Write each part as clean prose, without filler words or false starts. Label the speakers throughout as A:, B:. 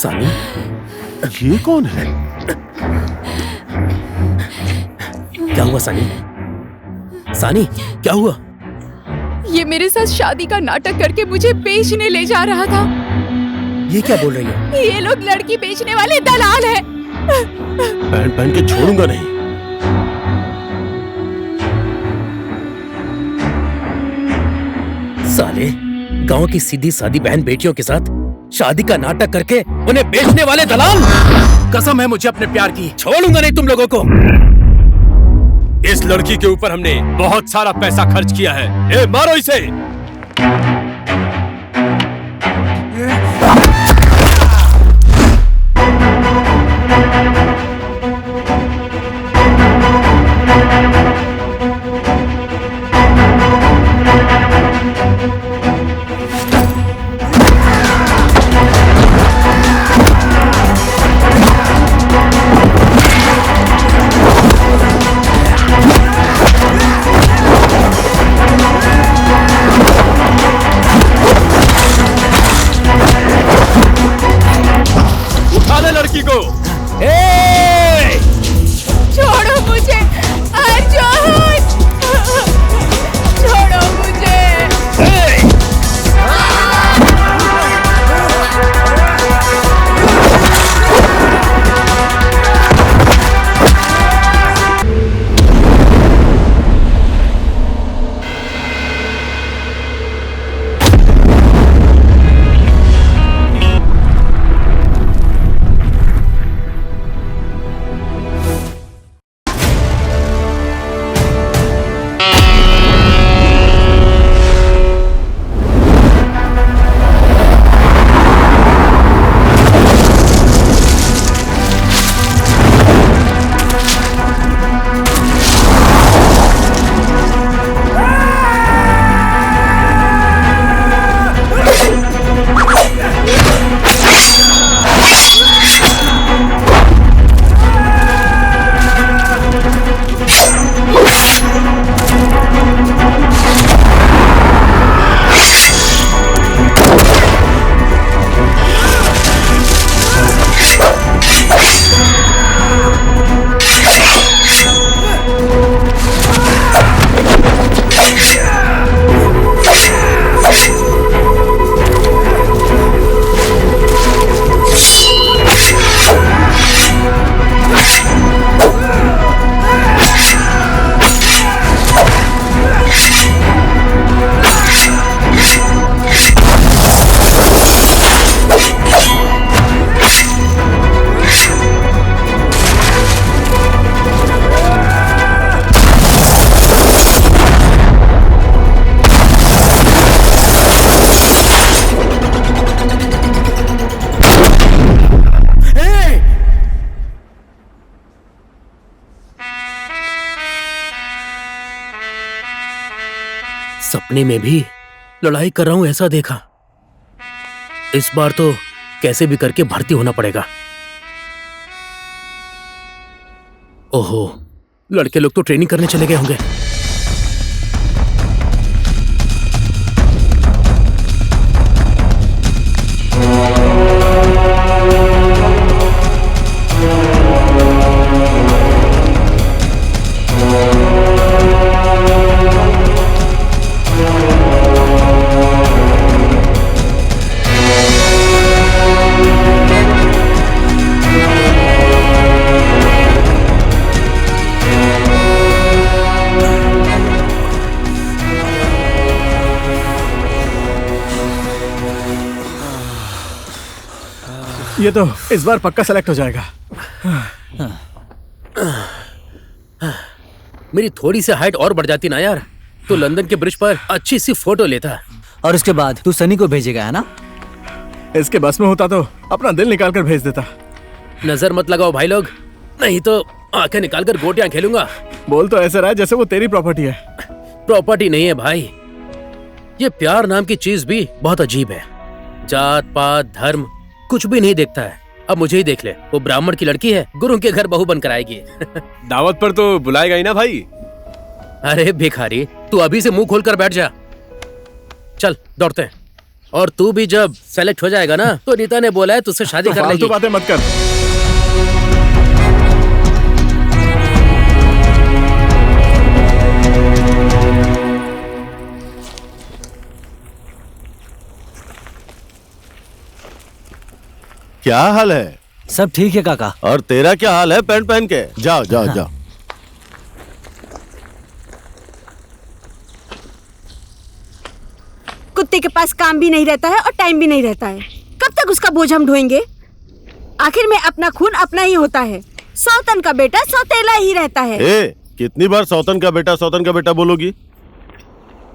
A: सानी,
B: ये कौन है?
A: क्या हुआ सानी? सानी, क्या हुआ?
C: ये मेरे साथ शादी का नाटक करके मुझे बेचने ले जा रहा था।
A: ये क्या बोल रही है?
C: ये लोग लड़की बेचने वाले दलाल हैं।
B: पहन पहन के छोड़ूंगा नहीं।
A: साले, गांव की सीधी सादी बहन बेटियों के साथ शादी का नाटक करके उन्हें बेचने वाले दलाल।
D: कसम है मुझे अपने प्यार की,
A: छोड़ूंगा नहीं तुम लोगों को।
D: इस लड़की के ऊपर हमने बहुत सारा पैसा खर्च किया है। ए, मारो इसे। लड़की को
C: छोड़ो मुझे अर्जुन, छोड़ो मुझे।
A: सपने में भी लड़ाई कर रहा हूं ऐसा देखा। इस बार तो कैसे भी करके भर्ती होना पड़ेगा। ओहो, लड़के लोग तो ट्रेनिंग करने चले गए होंगे।
E: ये तो इस बार पक्का सेलेक्ट हो जाएगा।
A: मेरी थोड़ी सी हाइट और बढ़ जाती ना यार, तो लंदन के ब्रिज पर अच्छी सी फोटो लेता।
F: और उसके बाद तू सनी को भेजेगा, है ना?
E: इसके बस में होता तो अपना दिल निकाल कर भेज देता।
A: नजर मत लगाओ भाई लोग, नहीं तो आंखें निकाल कर गोटियां खेलूंगा।
E: बोल तो ऐसे रहा है जैसे वो तेरी प्रॉपर्टी है।
A: प्रॉपर्टी नहीं है भाई, ये प्यार नाम की चीज भी बहुत अजीब है। जात पात धर्म कुछ भी नहीं देखता है। अब मुझे ही देख ले, वो ब्राह्मण की लड़की है, गुरु के घर बहू बनकर आएगी।
D: दावत पर तो बुलाएगा ही ना भाई।
A: अरे भिखारी, तू अभी से मुंह खोल कर बैठ जा। चल दौड़ते हैं। और तू भी जब सेलेक्ट हो जाएगा ना तो नीता ने बोला है तुझसे शादी कर
E: फालतू
A: लेगी।
E: बातें मत कर।
B: क्या हाल है?
F: सब ठीक है काका।
B: और तेरा क्या हाल है पैंट पहन के? जाओ जाओ जाओ।
G: कुत्ते के पास काम भी नहीं रहता है और टाइम भी नहीं रहता है। कब तक उसका बोझ हम ढोएंगे? आखिर में अपना खून अपना ही होता है। सौतन का बेटा सौतेला ही रहता है।
B: कितनी बार सौतन का बेटा बोलोगी?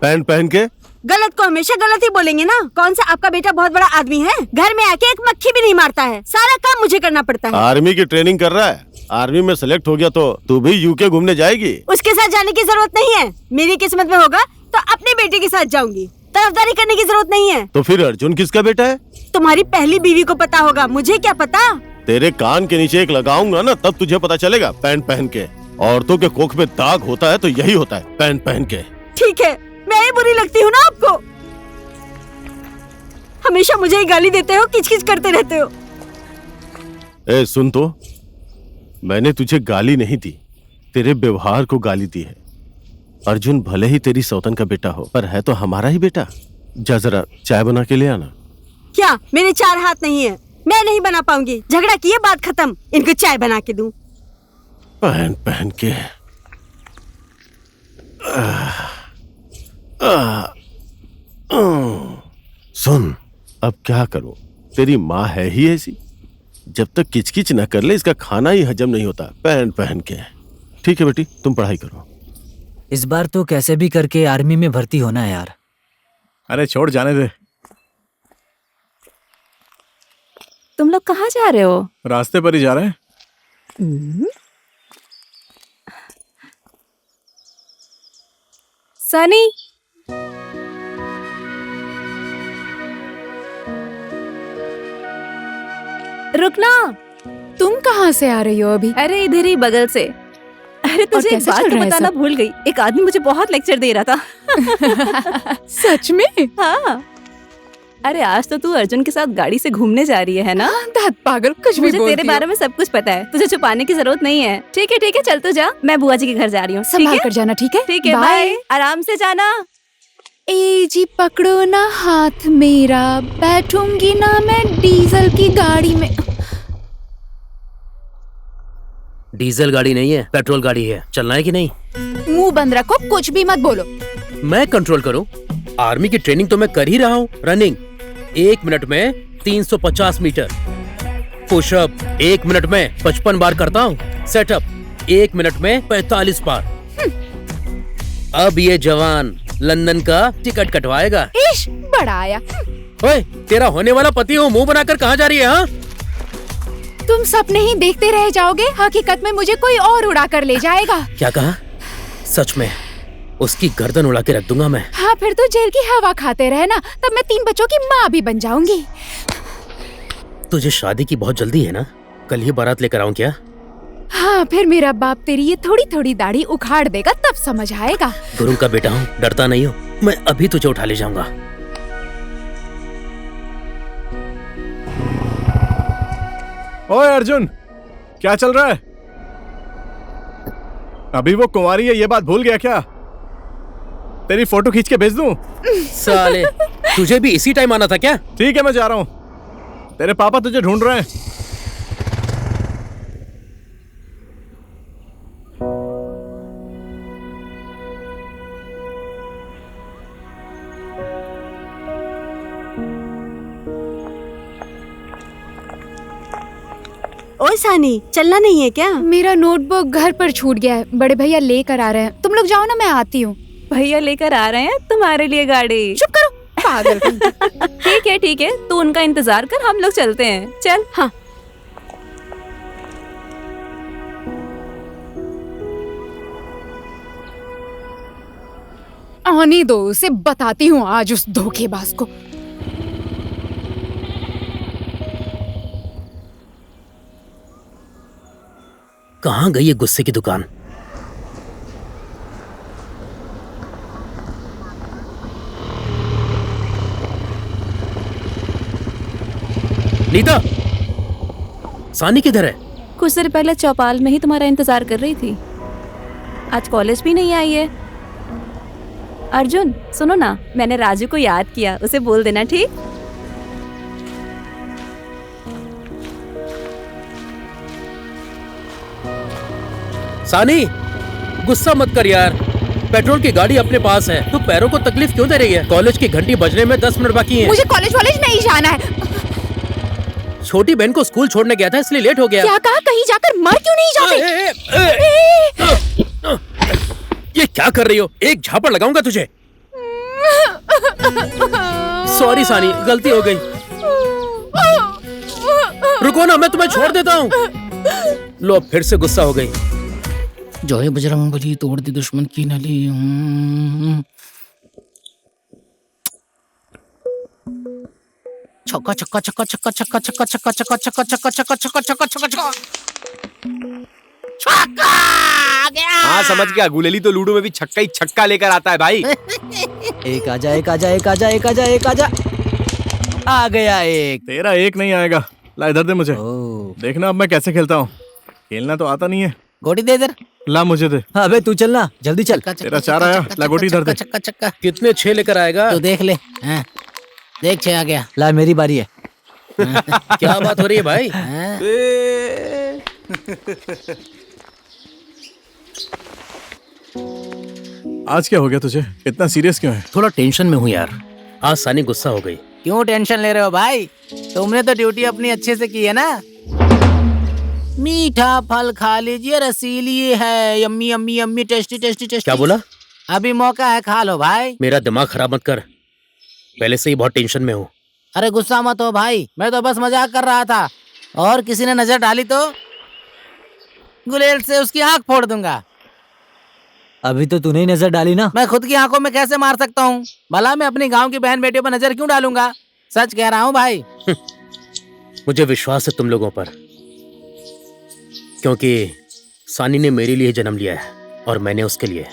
B: पैंट पहन के
G: गलत को हमेशा गलत ही बोलेंगे ना। कौन सा आपका बेटा बहुत बड़ा आदमी है? घर में आके एक मक्खी भी नहीं मारता है। सारा काम मुझे करना पड़ता है।
B: आर्मी की ट्रेनिंग कर रहा है। आर्मी में सेलेक्ट हो गया तो तू भी यूके घूमने जाएगी?
G: उसके साथ जाने की जरूरत नहीं है। मेरी किस्मत में होगा तो अपने बेटे के साथ जाऊंगी। तरफदारी करने की जरूरत नहीं है।
B: तो फिर अर्जुन किसका बेटा है?
G: तुम्हारी पहली बीवी को पता होगा, मुझे क्या पता।
B: तेरे कान के नीचे एक लगाऊंगा ना तब तुझे पता चलेगा। पैंट पहन के औरतों के कोख में दाग होता है तो यही होता है, पैंट पहन के।
G: ठीक है, मैं ही बुरी लगती हूँ ना आपको? हमेशा मुझे ही गाली देते हो, किचकिच करते रहते हो।
B: सुन तो, मैंने तुझे गाली नहीं दी, तेरे व्यवहार को गाली दी है। अर्जुन भले ही तेरी सौतन का बेटा हो पर है तो हमारा ही बेटा। जा जरा चाय बना के ले आना।
G: क्या मेरे 4 हाथ नहीं है? मैं नहीं बना पाऊंगी। झगड़ा किए, बात खत्म। इनको चाय बना के दूं।
B: पैंट पहन के सुन, अब क्या करूं? तेरी माँ है ही ऐसी। जब तक किचकिच न कर ले इसका खाना ही हजम नहीं होता। पैंट पहन के। ठीक है बेटी, तुम पढ़ाई करो।
F: इस बार तो कैसे भी करके आर्मी में भर्ती होना है यार।
E: अरे छोड़, जाने दे।
C: तुम लोग कहाँ जा रहे हो?
E: रास्ते पर ही जा रहे हैं।
C: सनी,
H: रुकना।
C: तुम कहाँ से आ रही हो अभी?
H: अरे इधर ही बगल से। अरे तुझे एक
C: कैसे
H: बात
C: चल
H: तो
C: रहा है
H: बताना
C: सब?
H: भूल गई। एक आदमी मुझे बहुत लेक्चर दे रहा था।
C: सच में?
H: हाँ। अरे आज तो तू अर्जुन के साथ गाड़ी से घूमने जा रही है ना?
C: दाद पागल, कुछ भी
H: मुझे
C: बोलती
H: तेरे
C: हो।
H: बारे में सब कुछ पता है, तुझे छुपाने की जरूरत नहीं है। ठीक है चल तू जा, मैं बुआ जी के घर जा रही हूँ।
C: संभाल कर जाना, ठीक है?
H: ठीक है, बाय। आराम से जाना।
C: ए जी पकड़ो ना हाथ मेरा, बैठूंगी ना मैं डीजल की गाड़ी में।
A: डीजल गाड़ी नहीं है, पेट्रोल गाड़ी है। चलना है कि नहीं?
C: मुंह बंद रखो, कुछ भी मत बोलो।
A: मैं कंट्रोल करूं? आर्मी की ट्रेनिंग तो मैं कर ही रहा हूँ। रनिंग 1 मिनट में 350 मीटर, पुशअप 1 मिनट में 55 बार करता हूँ, सेटअप 1 मिनट में 45 बार। अब ये जवान लंदन का टिकट कटवाएगा।
C: इश, बड़ा आया।
A: ओए, तेरा होने वाला पति हूँ, मुंह बनाकर कहाँ जा रही है? हाँ,
C: तुम सपने ही देखते रह जाओगे, हकीकत में मुझे कोई और उड़ा कर ले जाएगा।
A: क्या कहा? सच में उसकी गर्दन उड़ा के रख दूंगा मैं।
C: हाँ, फिर तो जेल की हवा खाते रहना, तब मैं 3 बच्चों की माँ भी बन जाऊंगी।
A: तुझे शादी की बहुत जल्दी है ना? कल ही बारात लेकर आऊं क्या?
C: हाँ, फिर मेरा बाप तेरी ये थोड़ी थोड़ी दाढ़ी उखाड़ देगा, तब समझ आएगा।
A: गुरु का बेटा हूँ, डरता नहीं हूँ। मैं अभी तुझे उठा ले जाऊंगा।
E: ओए अर्जुन, क्या चल रहा है? अभी वो कुंवारी है, ये बात भूल गया क्या? तेरी फोटो खींच के भेज दूं?
A: साले, तुझे भी इसी टाइम आना था क्या?
E: ठीक है, मैं जा रहा हूँ। तेरे पापा तुझे ढूंढ रहे हैं।
G: ओए सानी, चलना नहीं है क्या?
C: मेरा नोटबुक घर पर छूट गया है, बड़े भैया लेकर आ रहे हैं। तुम लोग जाओ ना, मैं आती हूँ।
H: भैया लेकर आ रहे हैं तुम्हारे लिए गाड़ी।
C: चुप करो, पागल।
H: ठीक है, तू उनका इंतजार कर, हम लोग चलते हैं। चल।
G: हाँ।
C: आने दो, उसे बताती हूँ आज उस धोखेबाज को।
A: कहाँ गई ये गुस्से की दुकान? नीता, सानी किधर है?
H: कुछ देर पहले चौपाल में ही तुम्हारा इंतजार कर रही थी। आज कॉलेज भी नहीं आई है। अर्जुन सुनो ना, मैंने राजू को याद किया, उसे बोल देना ठीक।
A: सानी, गुस्सा मत कर यार। पेट्रोल की गाड़ी अपने पास है, तू पैरों को तकलीफ क्यों दे रही है? कॉलेज की घंटी बजने में 10 मिनट बाकी हैं।
C: मुझे कॉलेज नहीं जाना है।
A: छोटी बहन को स्कूल छोड़ने गया था इसलिए लेट हो गया।
C: क्या कहा, कहीं जाकर मर क्यों नहीं जाते?
A: ये क्या कर रही हो? एक झापड़ लगाऊंगा तुझे। सॉरी सानी, गलती हो गई। रुको ना, मैं तुम्हें छोड़ देता हूँ। लो, फिर से गुस्सा हो गई।
I: जय बजरंगबली, तोड़ दी दुश्मन की नली। छक्का छक्का छक्का छक्का छक्का छक्का छक्का छक्का छक्का छक्का छक्का छक्का छक्का छक्का छक्का छक्का आ गया।
D: हाँ समझ गया, गुलेली तो लूडो में भी छक्का ही छक्का लेकर आता है भाई।
F: एक आजा, एक आजा, एक आजा, एक आजा, एक आजा। आ गया एक।
E: तेरा एक नहीं आएगा। ला इधर दे मुझे।
F: ओ,
E: देखना अब मैं कैसे खेलता हूँ। खेलना तो आता नहीं है।
I: गोटी दे इधर।
E: ला मुझे दे।
F: अबे तू चलना, जल्दी चल।
E: तेरा 4 आया, ला गोटी इधर दे।
I: छक्का छक्का
A: कितने 6 लेकर आएगा?
I: तो देख ले। हाँ, देख 6 आ गया।
F: ला, मेरी बारी है।
A: क्या बात हो रही है भाई?
I: हाँ,
E: आज क्या हो गया तुझे? इतना सीरियस क्यों है?
A: थोड़ा टेंशन में हूँ यार। आज सानी गुस्सा हो गई।
I: क्यों टेंशन ले रहे हो भाई? तुमने तो ड्यूटी अपनी अच्छे से की है ना। मीठा फल खा लीजिए, रसीली है, yummy yummy yummy, tasty tasty tasty.
A: क्या बोला?
I: अभी मौका है, खा लो भाई।
A: मेरा दिमाग खराब मत कर, पहले से ही बहुत टेंशन में हूँ।
I: अरे गुस्सा मत हो भाई, मैं तो बस मजाक कर रहा था। और किसी ने नजर डाली तो गुलेल से उसकी आंख फोड़ दूंगा।
F: अभी तो तूने ही नजर डाली ना।
I: मैं खुद की आंखों में कैसे मार सकता हूँ? भला मैं अपनी गांव की बहन बेटियों पर नजर क्यों डालूंगा? सच कह रहा हूँ भाई।
A: मुझे विश्वास है तुम लोगों पर, क्योंकि सानी ने मेरे लिए जन्म लिया है और मैंने उसके लिए।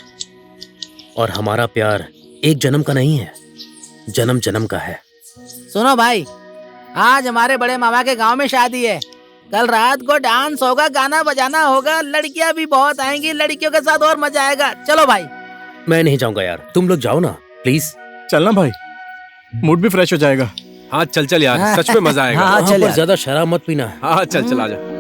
A: और हमारा प्यार एक जन्म का नहीं है, जन्म जन्म का है।
I: सुनो भाई, आज हमारे बड़े मामा के गांव में शादी है। कल रात को डांस होगा, गाना बजाना होगा, लड़कियां भी बहुत आएंगी, लड़कियों के साथ और मजा आएगा। चलो भाई।
A: मैं नहीं जाऊंगा यार, तुम लोग जाओ ना प्लीज।
E: चलना भाई, मूड भी फ्रेश हो जाएगा।
D: हाँ चल चल यार, सच में मजा आएगा।
F: हाँ,
A: वहाँ
F: चल
A: पर
F: यार।
A: ज्यादा शराब मत पीना।
D: हाँ चल चल आजा।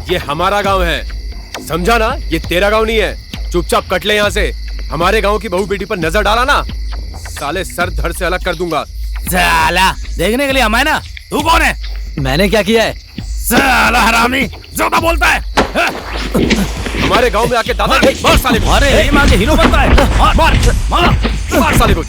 D: ये हमारा गांव है, समझा ना? ये तेरा गांव नहीं है। चुपचाप कट ले यहाँ से। हमारे गांव की बहू बेटी पर नजर डाला ना, साले सर धड़ से अलग कर दूंगा।
I: साला देखने के लिए हम है ना। तू कौन है?
F: मैंने क्या किया है?
D: साला हरामी, ज्यादा बोलता है। हमारे गांव में आके दादा मार साले को।
F: अरे ये माँ के हीरो बनता है।
D: मार मार मार मार साले को।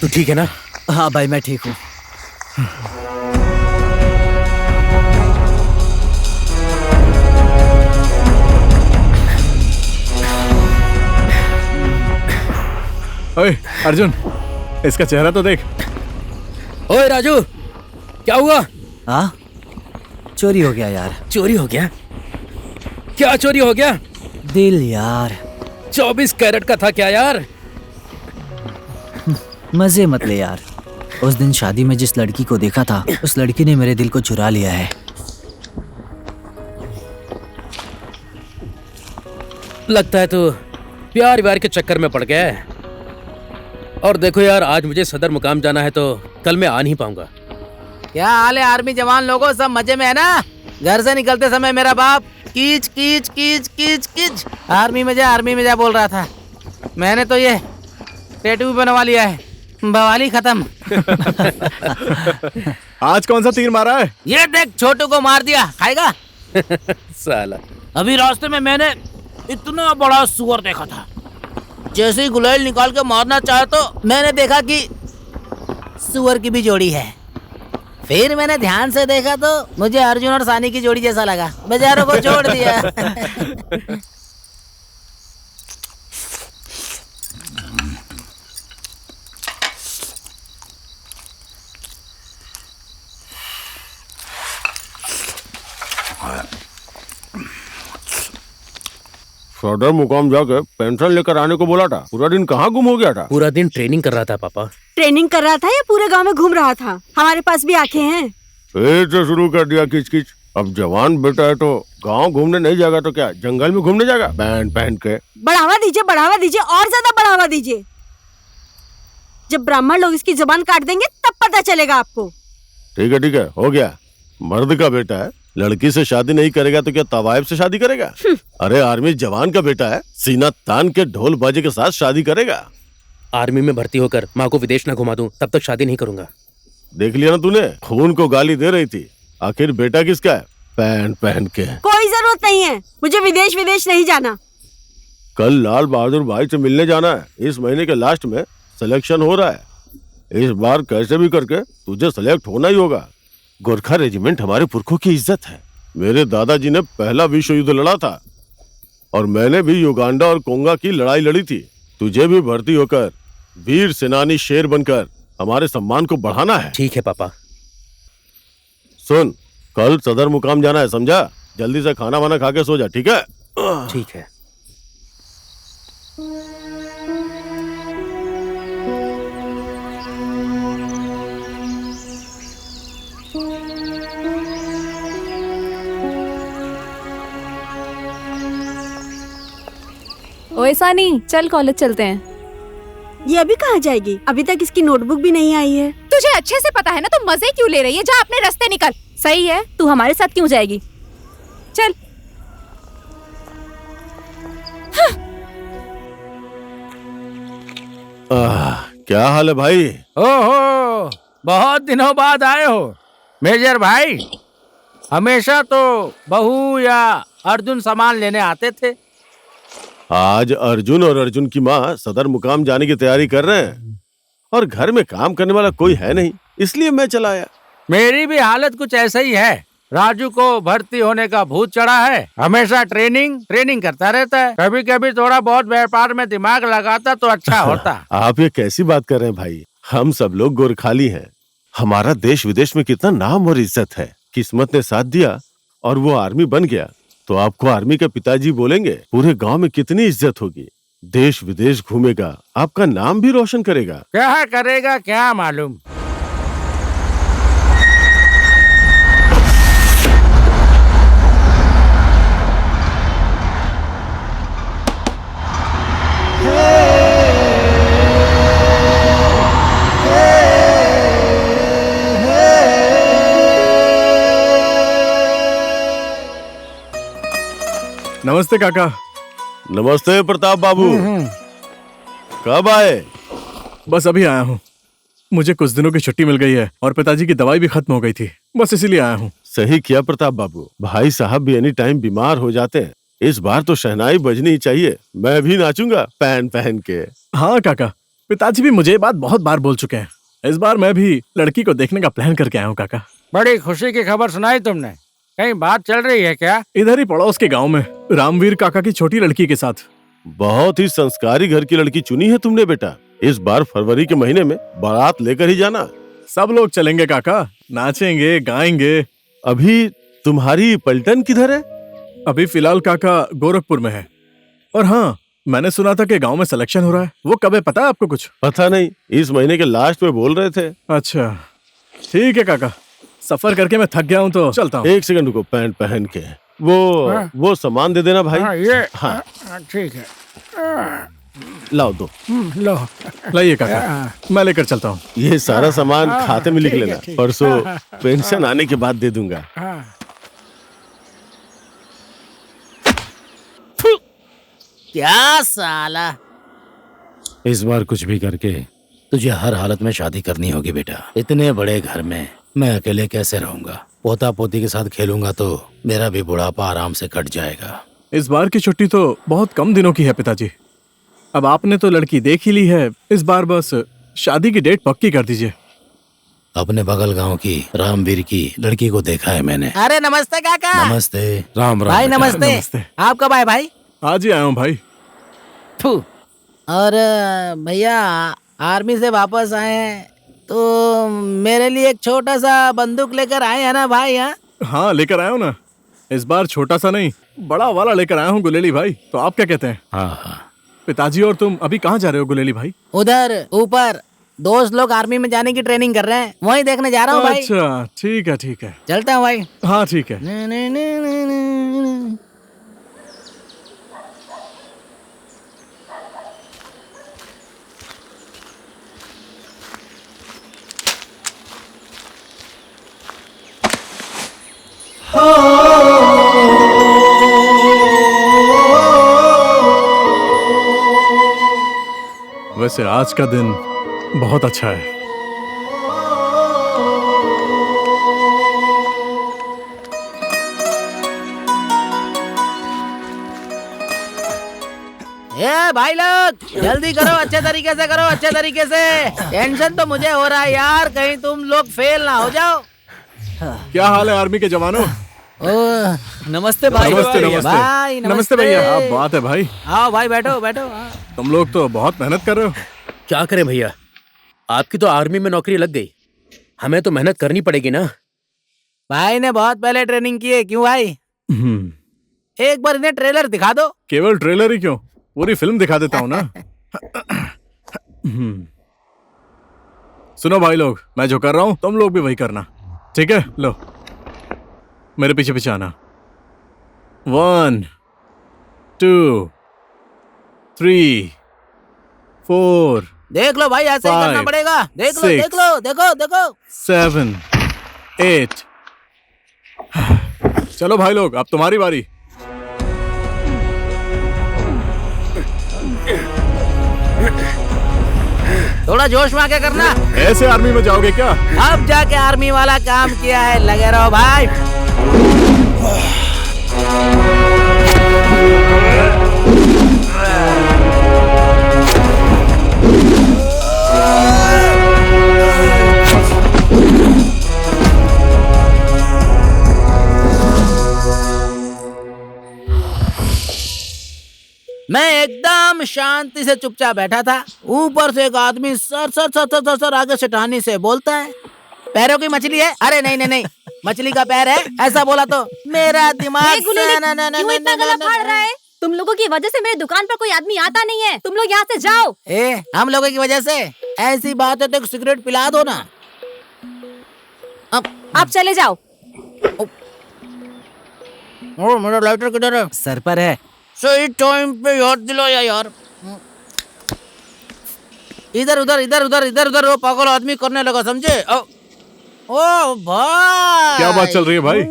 A: तू ठीक है ना?
F: हाँ भाई मैं ठीक हूँ।
E: ओए अर्जुन, इसका चेहरा तो देख।
A: ओए राजू, क्या हुआ?
F: हाँ चोरी हो गया यार।
A: चोरी हो गया? क्या चोरी हो गया?
F: दिल यार।
A: 24 कैरेट का था क्या यार?
F: मजे मत ले यार। उस दिन शादी में जिस लड़की को देखा था, उस लड़की ने मेरे दिल को चुरा लिया है।
A: लगता है तू प्यार व्यार के चक्कर में पड़ गया है। और देखो यार, आज मुझे सदर मुकाम जाना है तो कल मैं आ नहीं पाऊंगा।
I: क्या हाल है आर्मी जवान लोगों, सब मजे में है ना? घर से निकलते समय मेरा बाप कीच कीच कीच कीच कीच आर्मी में जा बोल रहा था। मैंने तो ये टैटू भी बनवा लिया है। बवाली खत्म।
E: आज कौन सा तीर मारा है?
I: ये देख, छोटू को मार दिया, खाएगा?
A: साला।
I: अभी रास्ते में मैंने इतना बड़ा सुअर देखा था। जैसे ही गुलाल निकाल के मारना चाहे तो मैंने देखा कि सुअर की भी जोड़ी है। फिर मैंने ध्यान से देखा तो मुझे अर्जुन और सानी की जोड़ी जैसा लगा। बेचारों को छोड़ दिया।
B: सदर मुकाम जाके पेंशन लेकर आने को बोला था। पूरा दिन कहाँ गुम हो गया था?
A: पूरा दिन ट्रेनिंग कर रहा था पापा।
G: ट्रेनिंग कर रहा था या पूरे गांव में घूम रहा था? हमारे पास भी आंखें हैं।
B: फिर से शुरू कर दिया किच किच। अब जवान बेटा है तो गांव घूमने नहीं जाएगा तो क्या जंगल में घूमने जाएगा बैंड पहन के?
G: बढ़ावा दीजिए और ज्यादा बढ़ावा दीजिए। जब ब्राह्मण लोग इसकी जुबान काट देंगे तब पता चलेगा आपको।
B: ठीक है हो गया। मर्द का बेटा है, लड़की से शादी नहीं करेगा तो क्या तवायब से शादी करेगा? अरे आर्मी जवान का बेटा है, सीना तान के ढोल बाजे के साथ शादी करेगा।
A: आर्मी में भर्ती होकर माँ को विदेश न घुमा दूं तब तक शादी नहीं करूंगा।
B: देख लिया ना तूने, खून को गाली दे रही थी। आखिर बेटा किसका है? पैंट पहन के।
G: कोई जरूरत नहीं है, मुझे विदेश नहीं जाना।
B: कल लाल बहादुर भाई से मिलने जाना है। इस महीने के लास्ट में सिलेक्शन हो रहा है। इस बार कैसे भी करके तुझे सिलेक्ट होना ही होगा। गोरखा रेजिमेंट हमारे पुरखों की इज्जत है। मेरे दादाजी ने पहला विश्व युद्ध लड़ा था और मैंने भी युगांडा और कोंगा की लड़ाई लड़ी थी। तुझे भी भर्ती होकर वीर सेनानी शेर बनकर हमारे सम्मान को बढ़ाना है।
A: ठीक है पापा।
B: सुन, कल सदर मुकाम जाना है, समझा? जल्दी से खाना वाना खा के सो जा, ठीक है?
A: ठीक है।
H: ओए सानी, चल कॉलेज चलते हैं।
G: ये अभी कहाँ जाएगी? अभी तक इसकी नोटबुक भी नहीं आई है।
C: तुझे अच्छे से पता है ना, तुम मजे क्यों ले रही है? जा अपने रास्ते निकल।
H: सही है, तू हमारे साथ क्यों जाएगी? चल।
B: क्या हाल है भाई?
I: ओहो, बहुत दिनों बाद आए हो मेजर भाई। हमेशा तो बहू या अर्जुन सामान लेने आते थे।
B: आज अर्जुन और अर्जुन की माँ सदर मुकाम जाने की तैयारी कर रहे हैं और घर में काम करने वाला कोई है नहीं, इसलिए मैं चला आया।
I: मेरी भी हालत कुछ ऐसा ही है। राजू को भर्ती होने का भूत चढ़ा है। हमेशा ट्रेनिंग करता रहता है। कभी कभी थोड़ा बहुत व्यापार में दिमाग लगाता तो अच्छा होता।
B: आप ये कैसी बात कर रहे हैं भाई? हम सब लोग गोरखाली हैं। हमारा देश विदेश में कितना नाम और इज्जत है। किस्मत ने साथ दिया और वो आर्मी बन गया तो आपको आर्मी के पिताजी बोलेंगे। पूरे गांव में कितनी इज्जत होगी। देश विदेश घूमेगा, आपका नाम भी रोशन करेगा।
I: क्या करेगा क्या मालूम।
E: नमस्ते काका।
B: नमस्ते प्रताप बाबू। कब आए?
E: बस अभी आया हूँ। मुझे कुछ दिनों की छुट्टी मिल गई है और पिताजी की दवाई भी खत्म हो गई थी। बस इसीलिए आया हूँ।
B: सही किया प्रताप बाबू, भाई साहब भी एनी टाइम बीमार हो जाते हैं। इस बार तो शहनाई बजनी ही चाहिए। मैं भी नाचूंगा पहन पहन के।
E: हाँ काका, पिताजी भी मुझे ये बात बहुत बार बोल चुके हैं। इस बार मैं भी लड़की को देखने का प्लान करके आया हूँ काका।
J: बड़ी खुशी की खबर सुनाई तुमने। कहीं बात चल रही है क्या?
E: इधर ही पड़ोस के गांव में रामवीर काका की छोटी लड़की के साथ।
B: बहुत ही संस्कारी घर की लड़की चुनी है तुमने बेटा। इस बार फरवरी के महीने में बारात लेकर ही जाना।
E: सब लोग चलेंगे काका, नाचेंगे गाएंगे।
B: अभी तुम्हारी पलटन किधर है?
E: अभी फिलहाल काका गोरखपुर में है। और हाँ, मैंने सुना था कि गांव में सिलेक्शन हो रहा है। वो कब है पता है आपको कुछ?
B: पता नहीं, इस महीने के लास्ट में बोल रहे थे।
E: अच्छा ठीक है काका, सफर करके मैं थक गया हूँ तो चलता हूँ।
B: एक सेकंड रुको, पैंट पहन के वो सामान दे देना भाई।
J: हाँ, ये
B: हाँ
J: ठीक है।
B: लाओ दो।
J: लो।
E: लाइए काका, मैं लेकर चलता हूँ।
B: ये सारा सामान खाते में लिख
J: ठीक है,
B: लेना,
J: ठीक।
B: परसों पेंशन आने के बाद दे दूंगा।
I: क्या साला।
A: इस बार कुछ भी करके तुझे हर हालत में शादी करनी होगी बेटा। इतने बड़े घर में मैं अकेले कैसे रहूंगा? पोता पोती के साथ खेलूंगा तो मेरा भी बुढ़ापा आराम से कट जाएगा।
E: इस बार की छुट्टी तो बहुत कम दिनों की है पिताजी। अब आपने तो लड़की देख ही ली है, इस बार बस शादी की डेट पक्की कर दीजिए।
A: अपने बगल गांव की रामवीर की लड़की को देखा है मैंने।
I: अरे नमस्ते काका।
A: नमस्ते। राम राम
I: भाई
A: बेटा।
I: नमस्ते।
E: नमस्ते।
I: आप कब आए भाई?
E: आज ही आया हूँ भाई।
I: थू। और भैया आर्मी से वापस आए हैं तो मेरे लिए एक छोटा सा बंदूक लेकर आए हैं ना भाई?
E: हाँ लेकर आया हूँ ना। इस बार छोटा सा नहीं, बड़ा वाला लेकर आया हूँ गुलेली भाई। तो आप क्या कहते हैं?
A: हाँ हाँ।
E: पिताजी और तुम अभी कहाँ जा रहे हो गुलेली भाई?
I: उधर ऊपर दोस्त लोग आर्मी में जाने की ट्रेनिंग कर रहे हैं, वहीं देखने जा रहा हूँ भाई।
E: अच्छा ठीक है ठीक है।
I: चलता हूँ भाई।
E: हाँ ठीक है। वैसे आज का दिन बहुत अच्छा है।
I: ए भाई लोग जल्दी करो, अच्छे तरीके से करो, अच्छे तरीके से। टेंशन तो मुझे हो रहा है यार, कहीं तुम लोग फेल ना हो जाओ।
E: क्या हाल है आर्मी के जवानों?
F: नमस्ते भाई।
E: नमस्ते नमस्ते।
I: भाई,
E: नमस्ते भैया। आप बात है भाई,
I: आओ भाई बैठो बैठो।
E: तुम लोग तो बहुत मेहनत कर रहे हो।
A: क्या करें भैया, आपकी तो आर्मी में नौकरी लग गई, हमें तो मेहनत करनी पड़ेगी ना।
I: भाई ने बहुत पहले ट्रेनिंग की है। क्यों भाई? एक बार इन्हें ट्रेलर दिखा दो।
E: केवल ट्रेलर ही क्यों, पूरी फिल्म दिखा देता हूँ ना। सुनो भाई लोग, मैं जो कर रहा हूँ तुम लोग भी वही करना, ठीक है? लो मेरे पीछे पीछे आना। 1 2 3 4
I: देख लो भाई, ऐसे ही करना
E: 5,
I: पड़ेगा। देख लो
E: 6,
I: देख लो, देखो देखो।
E: 7 8। चलो भाई लोग, अब तुम्हारी बारी।
I: थोड़ा जोश में आके करना।
E: ऐसे आर्मी में जाओगे क्या?
I: अब जाके आर्मी वाला काम किया है, लगे रहो भाई। मैं एकदम शांति से चुपचाप बैठा था। ऊपर से एक आदमी sir sir sir sir sir, sir आगे से टहनी से बोलता है, पैरों की मछली है। अरे नहीं नहीं नहीं, मछली का पैर है, ऐसा बोला तो मेरा दिमाग
K: क्यों इतना गला फाड़ रहा है? तुम लोगों की वजह से मेरी दुकान पर कोई आदमी आता नहीं है। तुम लोग यहाँ से जाओ।
I: हम लोगों की वजह से ऐसी बात है तो एक सिगरेट पिला दो ना।
K: आप चले जाओ।
I: मेरा लाइटर किधर है?
F: सर पर है।
I: सही टाइम पे याद दिलाया यार। इधर उधर इधर उधर इधर उधर वो पागल आदमी करने लगा, समझे? ओ भाई,
E: क्या बात चल रही है भाई?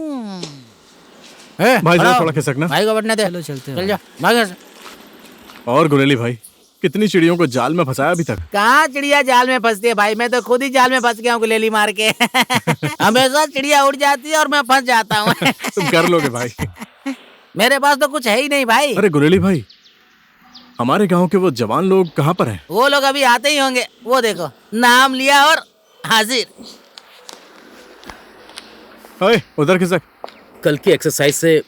E: भाई जरा थोड़ा खिसकना।
I: भाई को बैठने दे।
F: चलो चलते हैं।
I: चल जा भाग यहाँ से।
E: और गुलेली भाई, कितनी चिड़ियों को जाल में फंसाया अभी तक।
I: कहाँ चिड़िया जाल में फंसती है भाई, मैं तो खुद ही जाल में फंस गया हूँ गुलेली मार के। हमेशा चिड़िया उड़ जाती है और मैं फंस जाता हूँ।
E: तुम कर लोगे भाई।
I: मेरे पास तो कुछ है ही नहीं भाई।
E: अरे गुलेली भाई, हमारे गांव के वो जवान लोग कहाँ पर हैं?
I: वो लोग अभी आते ही होंगे। वो देखो, नाम लिया और हाजिर।
E: ओए, उधर खिसक।
A: कल की एक्सरसाइज से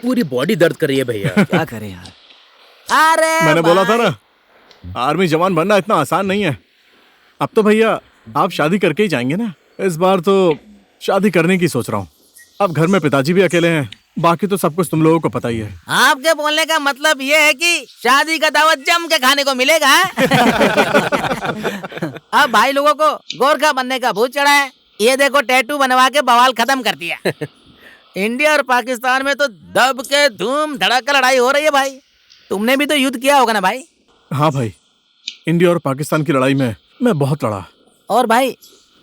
A: पूरी बॉडी दर्द कर रही है भैया।
F: क्या करें यार।
I: अरे
E: मैंने बोला था ना, आर्मी जवान बनना इतना आसान नहीं है। अब तो भैया आप शादी करके ही जाएंगे ना। इस बार तो शादी करने की सोच रहा हूँ। अब घर में पिताजी भी अकेले हैं, बाकी तो सब कुछ तुम लोगों को पता ही है।
I: आपके बोलने का मतलब ये है कि शादी का दावत जम के खाने को मिलेगा। अब भाई लोगों को गोरखा बनने का भूत चढ़ा है। ये देखो, टैटू बनवा के बवाल खत्म कर दिया। इंडिया और पाकिस्तान में तो दब के धूम धड़ाका लड़ाई हो रही है भाई। तुमने भी तो युद्ध किया होगा ना भाई।
E: हाँ भाई, इंडिया और पाकिस्तान की लड़ाई में मैं बहुत लड़ा।
I: और भाई,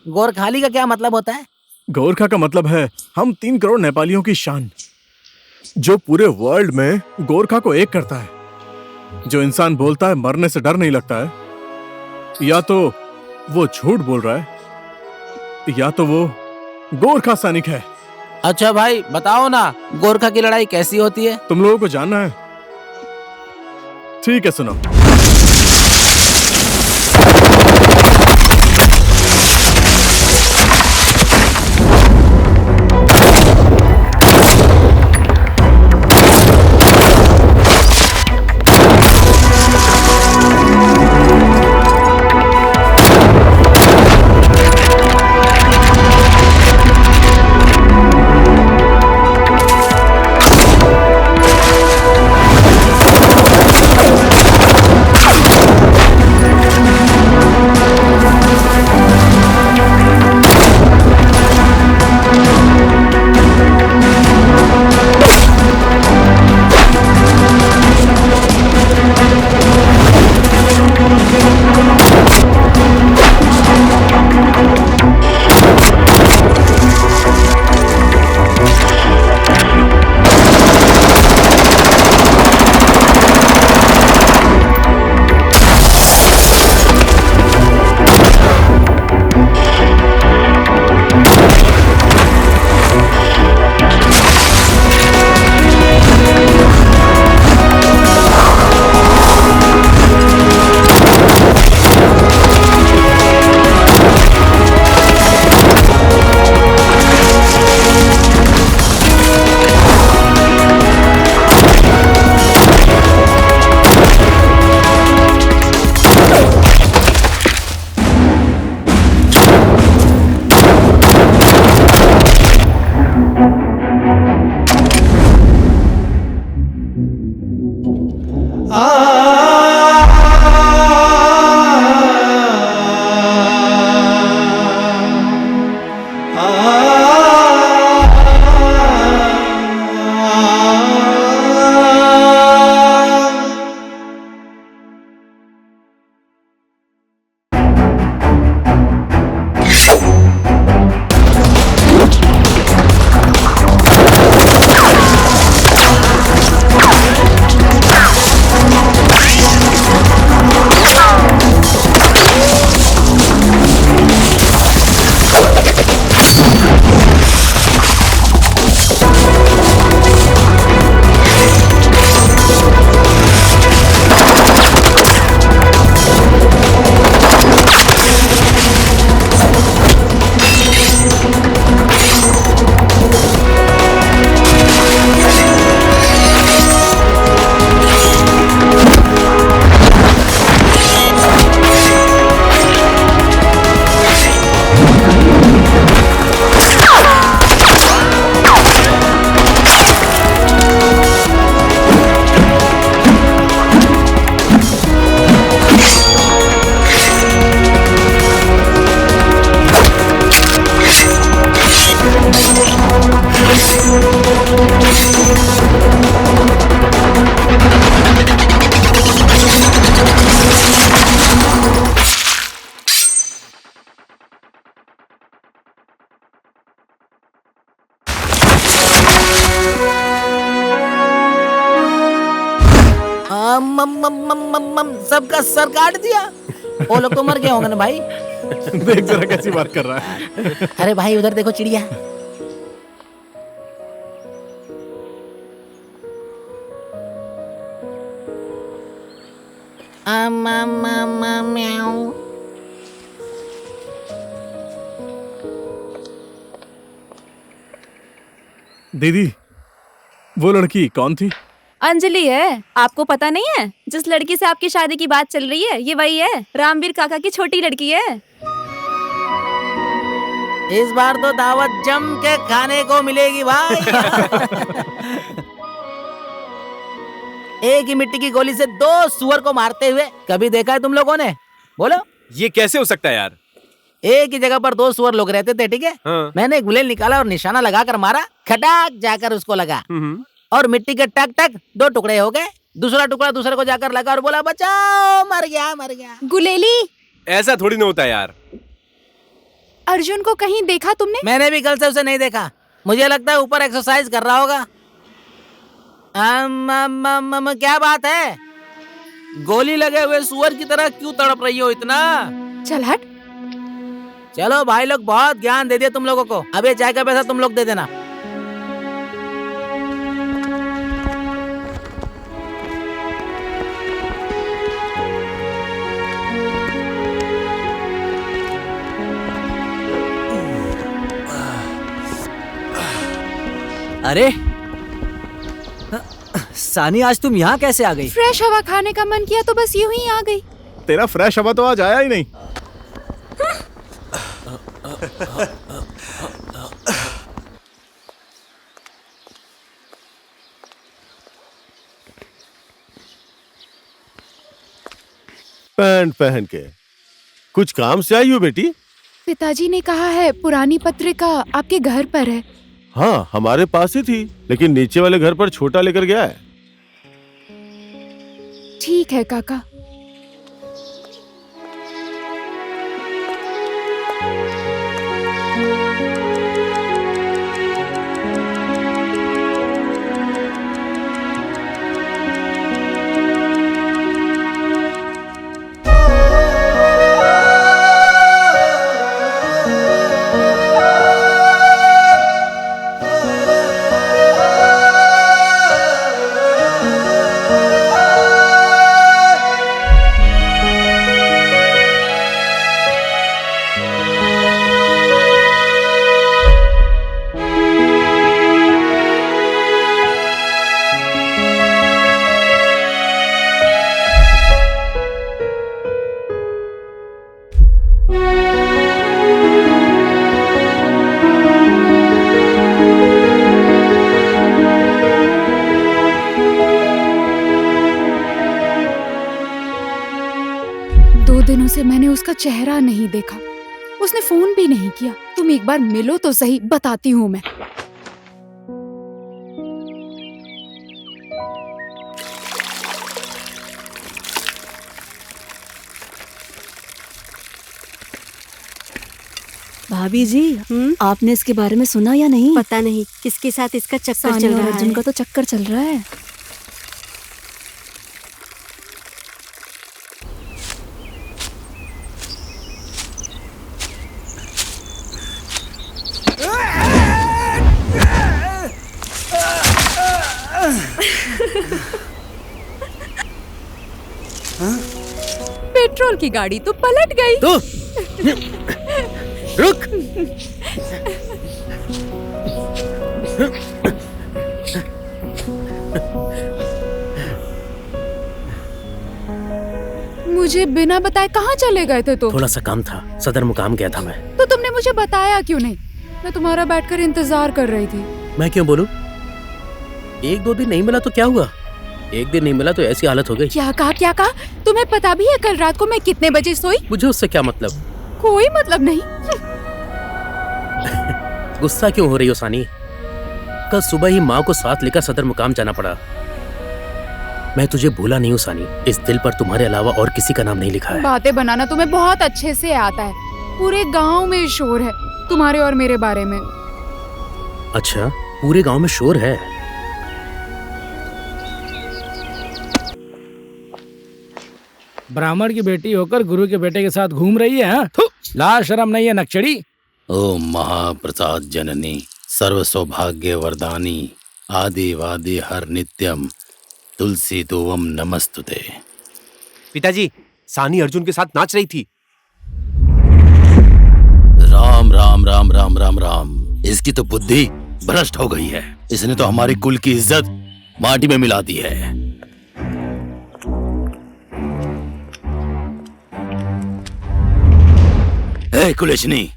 I: गोरखाली का क्या मतलब होता है?
E: गोरखा का मतलब है हम 3 करोड़ नेपालियों की शान, जो पूरे वर्ल्ड में गोरखा को एक करता है। जो इंसान बोलता है मरने से डर नहीं लगता है, या तो वो झूठ बोल रहा है, या तो वो गोरखा सैनिक है।
I: अच्छा भाई बताओ ना, गोरखा की लड़ाई कैसी होती है?
E: तुम लोगों को जानना है? ठीक है, सुनो।
I: सबका सर काट दिया। वो लोग तो मर गए होंगे ना भाई।
E: देख जरा कैसी बात कर रहा है।
I: अरे भाई उधर देखो चिड़िया। म्याऊ।
E: दीदी, वो लड़की कौन थी?
H: अंजलि है। आपको पता नहीं है? जिस लड़की से आपकी शादी की बात चल रही है, ये वही है। रामवीर काका की छोटी लड़की है।
I: इस बार तो दावत जम के खाने को मिलेगी भाई। एक ही मिट्टी की गोली से 2 सुअर को मारते हुए कभी देखा है तुम लोगों ने? बोलो।
D: ये कैसे हो सकता है यार?
I: एक ही जगह पर 2 सुअर लोग रहते थे, ठीक है?
D: हाँ।
I: मैंने एक गुलेल निकाला और निशाना लगाकर मारा, खटाक जाकर उसको लगा और मिट्टी के टक टक 2 टुकड़े हो गए। दूसरा टुकड़ा दूसरे को जाकर लगा और बोला बचाओ, मर गया मर गया।
C: गुलेली,
D: ऐसा थोड़ी ना होता है यार।
C: अर्जुन को कहीं देखा तुमने?
I: मैंने भी कल से उसे नहीं देखा। मुझे लगता है ऊपर एक्सरसाइज कर रहा होगा। क्या बात है? गोली लगे हुए सुअर की तरह क्यों तड़प रही हो इतना?
C: चल हट।
I: चलो भाई लोग, बहुत ज्ञान दे दिया तुम लोगों को। अब ये चाय का पैसा तुम लोग दे देना।
F: अरे सानी, आज तुम यहाँ कैसे आ गई?
C: फ्रेश हवा खाने का मन किया तो बस यूं ही आ गई।
E: तेरा फ्रेश हवा तो आज आया ही नहीं।
B: पैंट पहन के कुछ काम से आई हो बेटी?
C: पिताजी ने कहा है पुरानी पत्रिका आपके घर पर है।
B: हाँ, हमारे पास ही थी, लेकिन नीचे वाले घर पर छोटा लेकर गया है।
C: ठीक है काका। से मैंने उसका चेहरा नहीं देखा। उसने फोन भी नहीं किया। तुम एक बार मिलो तो सही, बताती हूँ मैं।
K: भाभी जी, आपने इसके बारे में सुना या नहीं?
G: पता नहीं किसके साथ इसका चक्कर चल रहा है।
K: अर्जुन का तो चक्कर चल रहा है।
C: पेट्रोल की गाड़ी तो पलट गई।
A: तो रुक।
C: मुझे बिना बताए कहाँ चले गए थे तुम?
A: थोड़ा सा काम था, सदर मुकाम गया था मैं।
C: तो तुमने मुझे बताया क्यों नहीं? मैं तुम्हारा बैठकर इंतजार कर रही थी।
A: मैं क्यों बोलूं? 1-2 दिन नहीं मिला तो क्या हुआ? 1 दिन नहीं मिला तो ऐसी हालत हो गई।
C: क्या कहा क्या कहा? तुम्हें पता भी है कल रात को मैं कितने बजे सोई?
A: मुझे उससे क्या मतलब?
C: कोई मतलब नहीं।
A: गुस्सा क्यों हो रही हो सानी? कल सुबह ही माँ को साथ लेकर सदर मुकाम जाना पड़ा। मैं तुझे भूला नहीं हूँ सानी। इस दिल पर तुम्हारे अलावा और किसी का नाम नहीं लिखा है।
C: बातें बनाना तुम्हें बहुत अच्छे से आता है। पूरे गांव में शोर है तुम्हारे और मेरे बारे में।
A: अच्छा, पूरे गांव में शोर है?
J: ब्राह्मण की बेटी होकर गुरु के बेटे के साथ घूम रही है, हाँ? लाज शर्म नहीं है नक्चड़ी।
L: ओम महाप्रसाद जननी सर्व सौभाग्य वरदानी आदिवादि हर नित्यम तुलसी तुवम नमस्तुते।
D: पिताजी, सानी अर्जुन के साथ नाच रही थी।
L: राम राम राम राम राम राम, इसकी तो बुद्धि भ्रष्ट हो गई है। इसने तो हमारी कुल की इज्जत माटी में मिला दी है। ए कुलेशनी,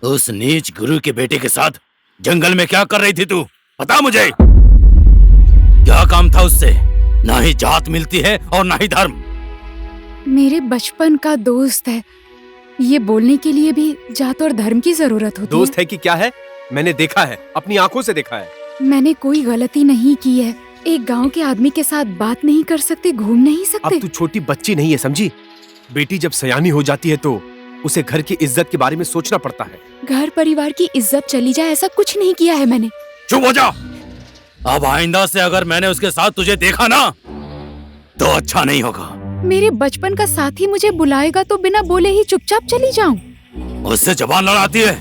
L: उस नीच गुरु के बेटे के साथ जंगल में क्या कर रही थी तू? बता मुझे, क्या काम था उससे? ना ही जात मिलती है और ना ही धर्म।
C: मेरे बचपन का दोस्त है, ये बोलने के लिए भी जात और धर्म की जरूरत होती
D: दोस्त है कि क्या है? मैंने देखा है, अपनी आंखों से देखा है।
C: मैंने कोई गलती नहीं की है। एक गांव के आदमी के साथ बात नहीं कर सकते, घूम नहीं सकते।
D: अब तू छोटी बच्ची नहीं है, समझी? बेटी जब सयानी हो जाती है तो उसे घर की इज्जत के बारे में सोचना पड़ता है।
C: घर परिवार की इज्जत चली जाए ऐसा कुछ नहीं किया है मैंने।
L: चुप हो जा। अब आइंदा से अगर मैंने उसके साथ तुझे देखा ना तो अच्छा नहीं होगा।
C: मेरे बचपन का साथी मुझे बुलाएगा तो बिना बोले ही चुपचाप चली जाऊं।
L: उससे जबान लड़ाती है?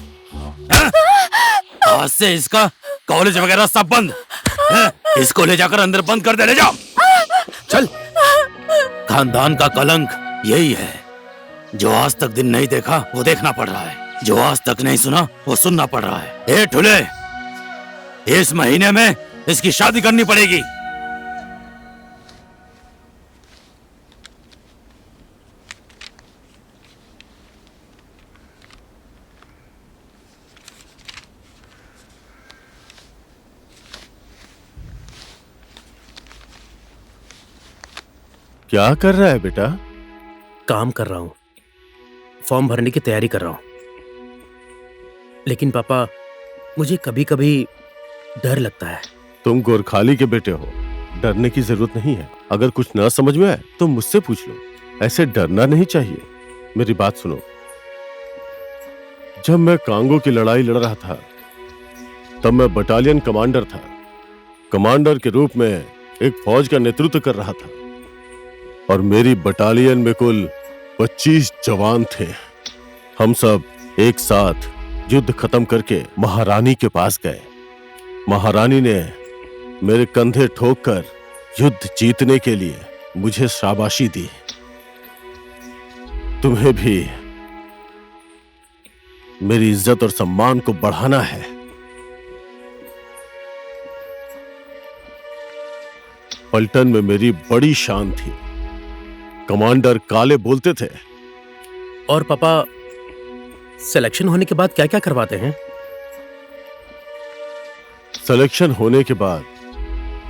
L: आज से इसका कॉलेज वगैरह सब बंद है? इसको ले जाकर अंदर बंद कर दे, ले जाओ। चल। खानदान का कलंक यही है, जो आज तक दिन नहीं देखा वो देखना पड़ रहा है, जो आज तक नहीं सुना वो सुनना पड़ रहा है। ए ठुले, इस महीने में इसकी शादी करनी पड़ेगी।
B: क्या कर रहा है बेटा?
A: काम कर रहा हूं, फॉर्म भरने की तैयारी कर रहा हूं। लेकिन पापा, मुझे कभी कभी डर लगता है।
B: तुम गोरखाली के बेटे हो, डरने की जरूरत नहीं है। अगर कुछ ना समझ में आए तो मुझसे पूछ लो, ऐसे डरना नहीं चाहिए। मेरी बात सुनो, जब मैं कांगो की लड़ाई लड़ रहा था तब मैं बटालियन कमांडर था। कमांडर के रूप में एक फौज का नेतृत्व कर रहा था और मेरी बटालियन में कुल 25 जवान थे। हम सब एक साथ युद्ध खत्म करके महारानी के पास गए। महारानी ने मेरे कंधे ठोककर युद्ध जीतने के लिए मुझे शाबाशी दी। तुम्हें भी मेरी इज्जत और सम्मान को बढ़ाना है। पलटन में मेरी बड़ी शान थी, कमांडर काले बोलते थे।
A: और पापा, सिलेक्शन होने के बाद क्या क्या करवाते हैं?
B: सिलेक्शन होने के बाद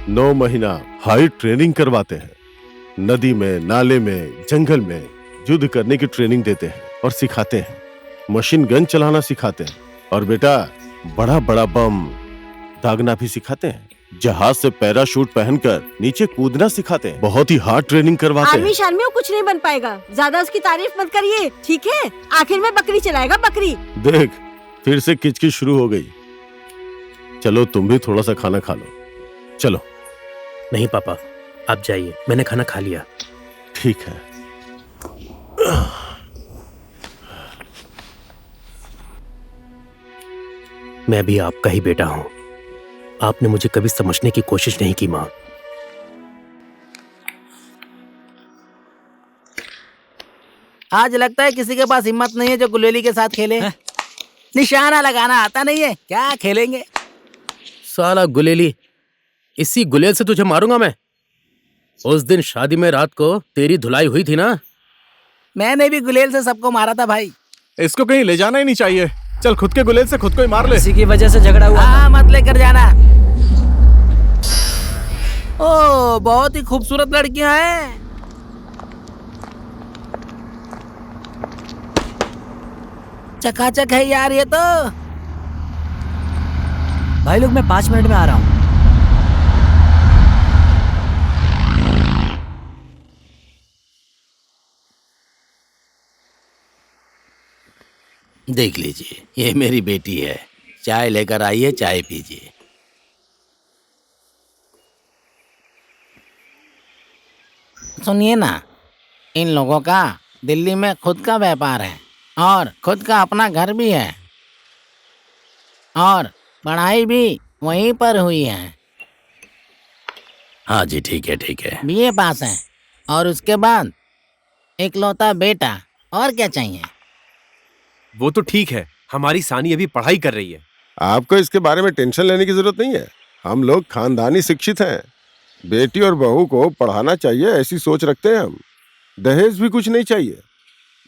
B: 9 महीना हाई ट्रेनिंग करवाते हैं। नदी में, नाले में, जंगल में युद्ध करने की ट्रेनिंग देते हैं और सिखाते हैं। मशीन गन चलाना सिखाते हैं और बेटा बड़ा बड़ा बम दागना भी सिखाते हैं। जहाज से पैराशूट पहनकर नीचे कूदना सिखाते हैं। बहुत ही हार्ड ट्रेनिंग करवाते हैं।
G: आर्मी शार्मी वो कुछ नहीं बन पाएगा, ज्यादा उसकी तारीफ मत करिए, ठीक है? आखिर में बकरी चलाएगा, बकरी।
B: देख, फिर से किचकिच शुरू हो गई। चलो तुम भी थोड़ा सा खाना खा लो, चलो।
A: नहीं पापा, आप जाइए, मैंने खाना खा लिया।
B: ठीक है।
A: मैं भी आपका ही बेटा हूं। आपने मुझे कभी समझने की कोशिश नहीं की, मां।
I: आज लगता है किसी के पास हिम्मत नहीं है जो गुलेली के साथ खेले। निशाना लगाना आता नहीं है, क्या खेलेंगे?
A: साला गुलेली, इसी गुलेल से तुझे मारूंगा मैं। उस दिन शादी में रात को तेरी धुलाई हुई थी ना?
I: मैंने भी गुलेल से सबको मारा था भाई।
E: इसको कहीं ले जाना ही नहीं चाहिए। चल खुद के गुलेल से खुद को ही मार ले।
F: इसी की वजह से झगड़ा हुआ।
I: हाँ, मत लेकर जाना। ओ, बहुत ही खूबसूरत लड़कियां हैं। चकाचक है यार ये तो।
F: भाई लोग, मैं 5 मिनट में आ रहा हूँ।
L: देख लीजिए, ये मेरी बेटी है। चाय लेकर आइए, चाय पीजिए।
I: सुनिए ना, इन लोगों का दिल्ली में खुद का व्यापार है और खुद का अपना घर भी है और पढ़ाई भी वहीं पर हुई है।
L: हाँ जी, ठीक है ठीक है।
I: बीए पास है और उसके बाद इकलौता बेटा, और क्या चाहिए?
D: वो तो ठीक है, हमारी सानी अभी पढ़ाई कर रही है।
M: आपको इसके बारे में टेंशन लेने की जरूरत नहीं है। हम लोग खानदानी शिक्षित हैं। बेटी और बहू को पढ़ाना चाहिए, ऐसी सोच रखते हैं हम। दहेज भी कुछ नहीं चाहिए।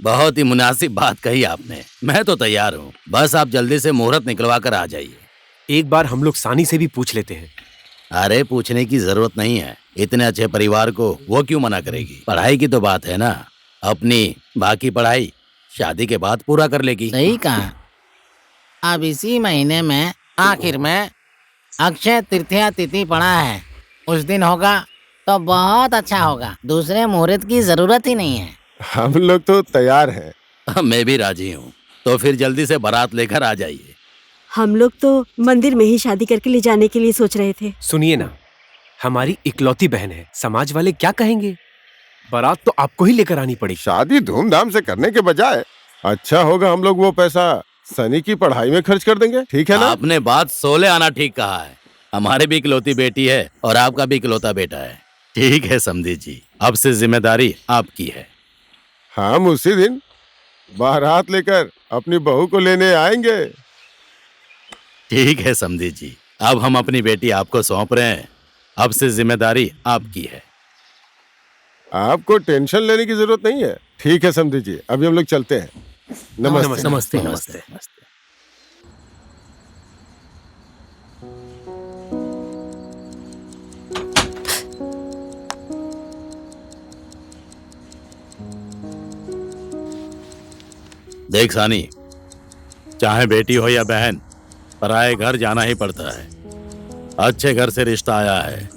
L: बहुत ही मुनासिब बात कही आपने। मैं तो तैयार हूँ, बस आप जल्दी से मुहूर्त निकलवा कर आ जाइए।
D: एक बार हम लोग सानी से भी पूछ लेते हैं।
L: अरे पूछने की जरूरत नहीं है, इतने अच्छे परिवार को वो क्यों मना करेगी। पढ़ाई की तो बात है ना, अपनी बाकी पढ़ाई शादी के बाद पूरा कर लेगी।
I: सही कहा। अब इसी महीने में आखिर में अक्षय तृतीया तिथि पड़ा है, उस दिन होगा तो बहुत अच्छा होगा। दूसरे मुहूर्त की जरूरत ही नहीं है।
M: हम लोग तो तैयार हैं।
L: मैं भी राजी हूँ, तो फिर जल्दी से बारात लेकर आ जाइए।
G: हम लोग तो मंदिर में ही शादी करके ले जाने के लिए सोच रहे थे।
D: सुनिए ना, हमारी इकलौती बहन है, समाज वाले क्या कहेंगे। बारात तो आपको ही लेकर आनी पड़ेगी।
M: शादी धूमधाम से करने के बजाय अच्छा होगा हम लोग वो पैसा सनी की पढ़ाई में खर्च कर देंगे, ठीक है ना?
L: आपने बात 16 आना ठीक कहा है। हमारे भी इकलौती बेटी है और आपका भी इकलौता बेटा है। ठीक है समधी जी, अब से जिम्मेदारी आपकी है।
M: हम उसी दिन बारात लेकर अपनी बहू को लेने आएंगे।
L: ठीक है समधी जी, अब हम अपनी बेटी आपको सौंप रहे हैं। अब से जिम्मेदारी आपकी है।
M: आपको टेंशन लेने की जरूरत नहीं है। ठीक है समधी जी, अभी हम लोग चलते हैं। नमस्ते
A: नमस्ते नमस्ते।
L: देख सानी, चाहे बेटी हो या बहन, पराए घर जाना ही पड़ता है। अच्छे घर से रिश्ता आया है।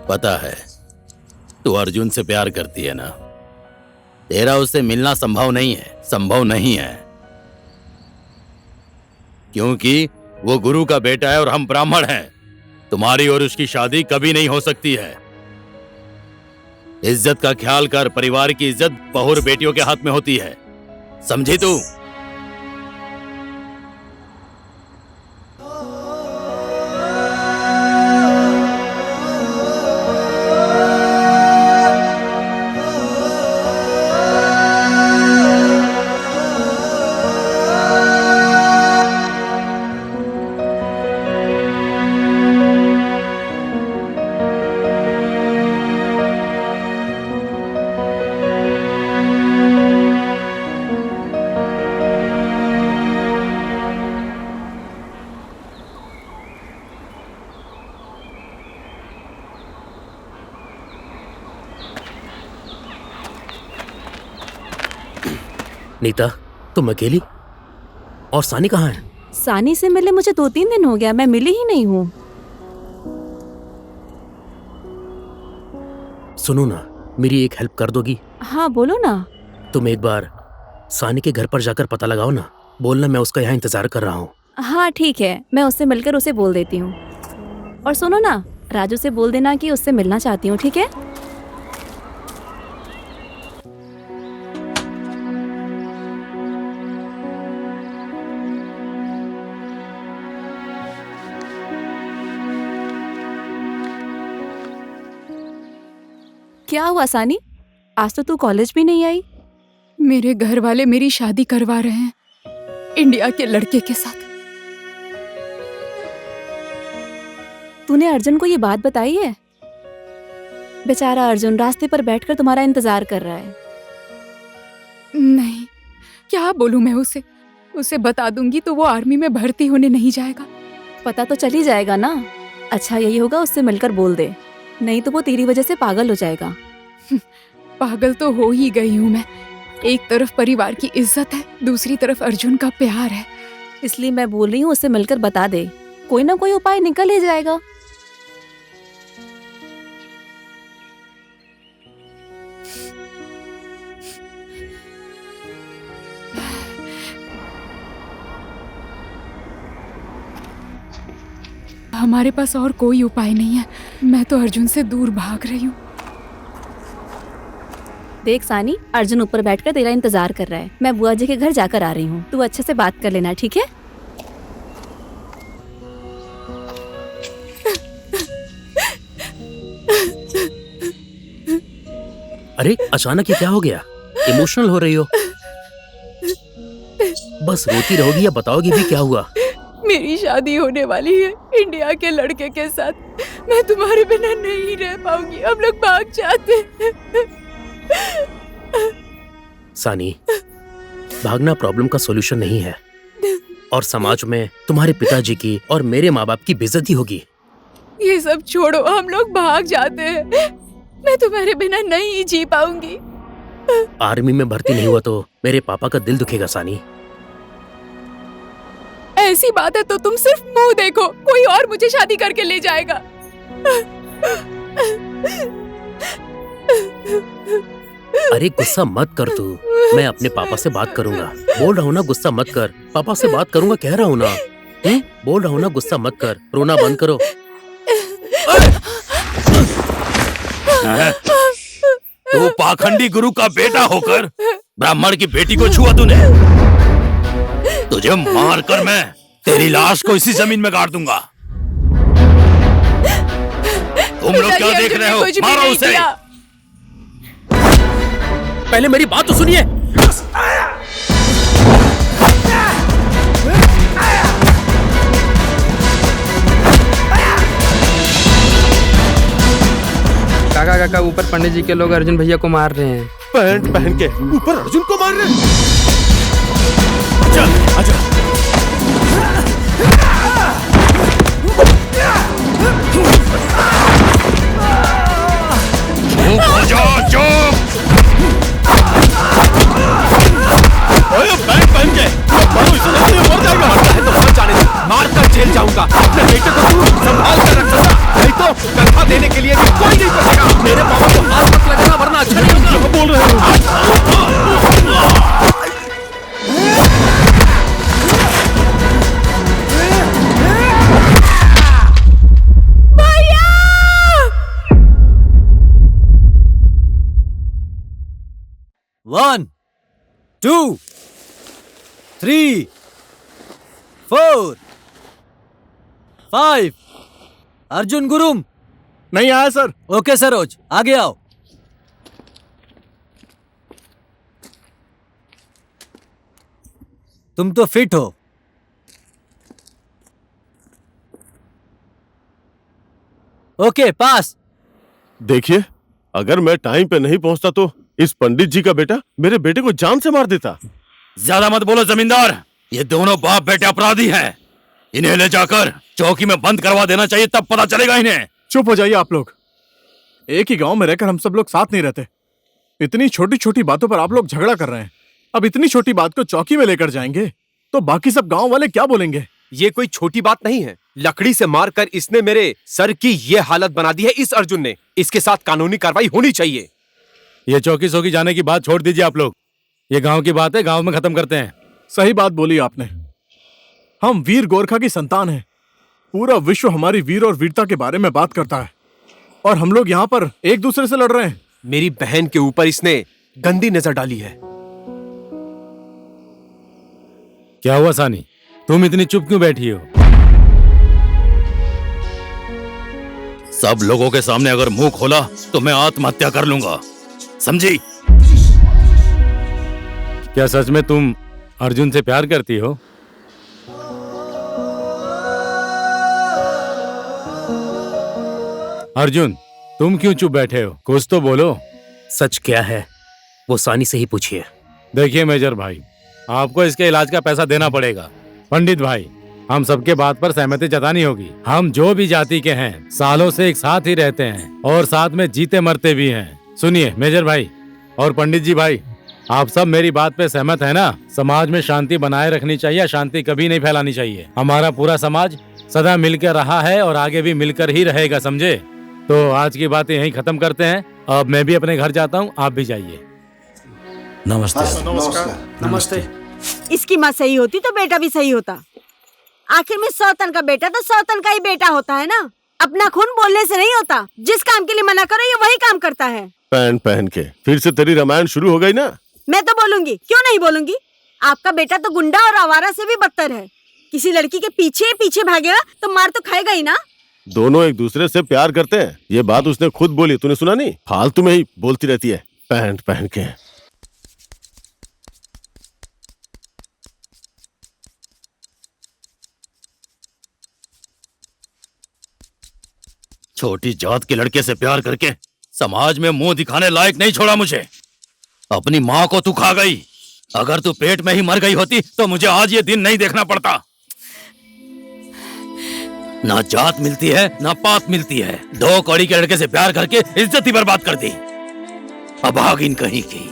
L: पता है तू अर्जुन से प्यार करती है ना। तेरा उससे मिलना संभव नहीं है, संभव नहीं है, क्योंकि वो गुरु का बेटा है और हम ब्राह्मण हैं। तुम्हारी और उसकी शादी कभी नहीं हो सकती है। इज्जत का ख्याल कर, परिवार की इज्जत बहू और बेटियों के हाथ में होती है, समझी तू?
A: नीता, तुम अकेली? और सानी कहाँ है?
H: सानी से मिले मुझे 2-3 दिन हो गया, मैं मिली ही नहीं हूँ।
A: सुनो ना, मेरी एक हेल्प कर दोगी?
H: हाँ बोलो ना।
A: तुम एक बार सानी के घर पर जाकर पता लगाओ ना। बोलना मैं उसका यहाँ इंतजार कर रहा हूँ।
H: हाँ ठीक है, मैं उससे मिलकर उसे बोल देती हूँ। और सुनो ना, राजू से बोल देना कि उससे मिलना चाहती हूँ, ठीक है? क्या हुआ सानी, आज तो तू कॉलेज भी नहीं आई?
C: मेरे घर वाले मेरी शादी करवा रहे हैं इंडिया के लड़के के साथ।
H: तूने अर्जुन को ये बात बताई है? बेचारा अर्जुन रास्ते पर बैठकर तुम्हारा इंतजार कर रहा है।
C: नहीं, क्या बोलूं मैं उसे? उसे बता दूंगी तो वो आर्मी में भर्ती होने नहीं जाएगा।
H: पता तो चल ही जाएगा ना। अच्छा यही होगा, उससे मिलकर बोल दे, नहीं तो वो तेरी वजह से पागल हो जाएगा।
C: पागल तो हो ही गई हूँ मैं। एक तरफ परिवार की इज्जत है, दूसरी तरफ अर्जुन का प्यार है।
H: इसलिए मैं बोल रही हूँ उससे मिलकर बता दे, कोई ना कोई उपाय निकल ही जाएगा।
C: हमारे पास और कोई उपाय नहीं है। मैं तो अर्जुन से दूर भाग रही हूँ।
H: देख सानी, अर्जुन ऊपर बैठकर तेरा इंतजार कर रहा है। मैं बुआ जी के घर जाकर आ रही हूँ, तू अच्छे से बात कर लेना, ठीक है?
A: अरे अचानक ये क्या हो गया? इमोशनल हो रही हो? बस रोती रहोगी या बताओगी भी क्या हुआ?
C: मेरी शादी होने वाली है इंडिया के लड़के के साथ। मैं तुम्हारे बिना नहीं रह पाऊंगी। हम लोग भाग जाते हैं।
A: सानी, भागना प्रॉब्लम का सॉल्यूशन नहीं है और समाज में तुम्हारे पिताजी की और मेरे माँ बाप की बेइज्जती होगी।
C: ये सब छोड़ो, हम लोग भाग जाते हैं। मैं तुम्हारे बिना नहीं जी पाऊंगी।
A: आर्मी में भर्ती नहीं हुआ तो मेरे पापा का दिल दुखेगा सानी।
C: ऐसी बात है तो तुम सिर्फ मुंह देखो, कोई और मुझे शादी करके ले जाएगा।
A: अरे गुस्सा मत कर तू, मैं अपने पापा से बात करूंगा। बोल रहा हूँ ना गुस्सा मत कर। पापा से बात करूंगा कह रहा हूँ ना। बोल रहा हूँ ना गुस्सा मत कर, रोना बंद करो।
L: तू पाखंडी गुरु का बेटा होकर ब्राह्मण की बेटी को छुआ तूने। तुझे मारकर मैं तेरी लाश को इसी जमीन में गाड़ दूंगा। तुम लोग क्या देख रहे हो? मारो उसे।
A: पहले मेरी बात तो सुनिए।
N: काका काका, ऊपर पंडित जी के लोग अर्जुन भैया को मार रहे हैं।
B: पैंट पहन के ऊपर अर्जुन को मार रहे हैं।
L: चल आजा। चुप हो जाओ, चुप।
D: पैंट पहन के मारो इसे, नहीं तो मर जाएगा। मरता है तो मर जाने दे, मार कर जेल जाऊंगा। अपने बेटे को तू संभाल कर रख सकता, नहीं तो तनख्वाह देने के लिए भी कोई नहीं बचेगा। मेरे पापा को हाथ मत लगाना वरना अच्छा नहीं होगा।
B: क्या बोल रहे हो?
F: वन, 2, 3, 4, 5। अर्जुन गुरुम
E: नहीं आया सर।
F: ओके सरोज, आगे आओ। तुम तो फिट हो। ओके पास।
B: देखिए, अगर मैं टाइम पे नहीं पहुंचता तो इस पंडित जी का बेटा मेरे बेटे को जान से मार देता।
L: ज्यादा मत बोलो जमींदार, ये दोनों बाप बेटे अपराधी हैं। इन्हें ले जाकर चौकी में बंद करवा देना चाहिए, तब पता चलेगा इन्हें।
E: चुप हो जाइए आप लोग। एक ही गांव में रहकर हम सब लोग साथ नहीं रहते। इतनी छोटी छोटी बातों पर आप लोग झगड़ा कर रहे हैं। अब इतनी छोटी बात को चौकी में लेकर जाएंगे तो बाकी सब गांव वाले क्या बोलेंगे?
D: ये कोई छोटी बात नहीं है। लकड़ी से मारकर इसने मेरे सर की ये हालत बना दी है इस अर्जुन ने। इसके साथ कानूनी कार्रवाई होनी चाहिए।
L: ये चौकी सौकी जाने की बात छोड़ दीजिए आप लोग। ये गांव की बात है, गांव में खत्म करते हैं।
E: सही बात बोली आपने। हम वीर गोरखा की संतान हैं। पूरा विश्व हमारी वीर और वीरता के बारे में बात करता है और हम लोग यहाँ पर एक दूसरे से लड़ रहे हैं।
D: मेरी बहन के ऊपर इसने गंदी नजर डाली है।
L: क्या हुआ सानी, तुम इतनी चुप क्यों बैठी हो? सब लोगों के सामने अगर मुंह खोला तो मैं आत्महत्या कर लूंगा, समझी? क्या सच में तुम अर्जुन से प्यार करती हो? अर्जुन, तुम क्यों चुप बैठे हो? कुछ तो बोलो।
A: सच क्या है वो सानी से ही पूछिए।
L: देखिए मेजर भाई, आपको इसके इलाज का पैसा देना पड़ेगा। पंडित भाई, हम सबके बात पर सहमति जतानी होगी। हम जो भी जाति के हैं सालों से एक साथ ही रहते हैं और साथ में जीते मरते भी हैं। सुनिए मेजर भाई और पंडित जी भाई, आप सब मेरी बात पे सहमत है ना? समाज में शांति बनाए रखनी चाहिए, शांति कभी नहीं फैलानी चाहिए। हमारा पूरा समाज सदा मिलकर रहा है और आगे भी मिलकर ही रहेगा, समझे? तो आज की बातें यहीं खत्म करते हैं। अब मैं भी अपने घर जाता हूँ, आप भी जाइए।
F: नमस्ते।
N: नमस्कार।
G: इसकी माँ सही होती तो बेटा भी सही होता। आखिर में सौतन का बेटा तो सौतन का ही बेटा होता है ना। अपना खून बोलने से नहीं होता। जिस काम के लिए मना करो ये वही काम करता है।
B: पैंट पहन के फिर से तेरी रामायण शुरू हो गई ना।
G: मैं तो बोलूंगी, क्यों नहीं बोलूंगी। आपका बेटा तो गुंडा और आवारा से भी बदतर है। किसी लड़की के पीछे पीछे भागेगा तो मार तो खाएगा ही ना।
B: दोनों एक दूसरे से प्यार करते हैं, ये बात उसने खुद बोली, तूने सुना नहीं? फालतू में ही बोलती रहती है पैंट पहन के।
L: छोटी जात के लड़के से प्यार करके समाज में मुंह दिखाने लायक नहीं छोड़ा मुझे। अपनी माँ को तू खा गई। अगर तू पेट में ही मर गई होती तो मुझे आज ये दिन नहीं देखना पड़ता। ना जात मिलती है ना पात मिलती है। 2 कौड़ी के लड़के से प्यार करके इज्जत ही बर्बाद कर दी। अभागिन कहीं की।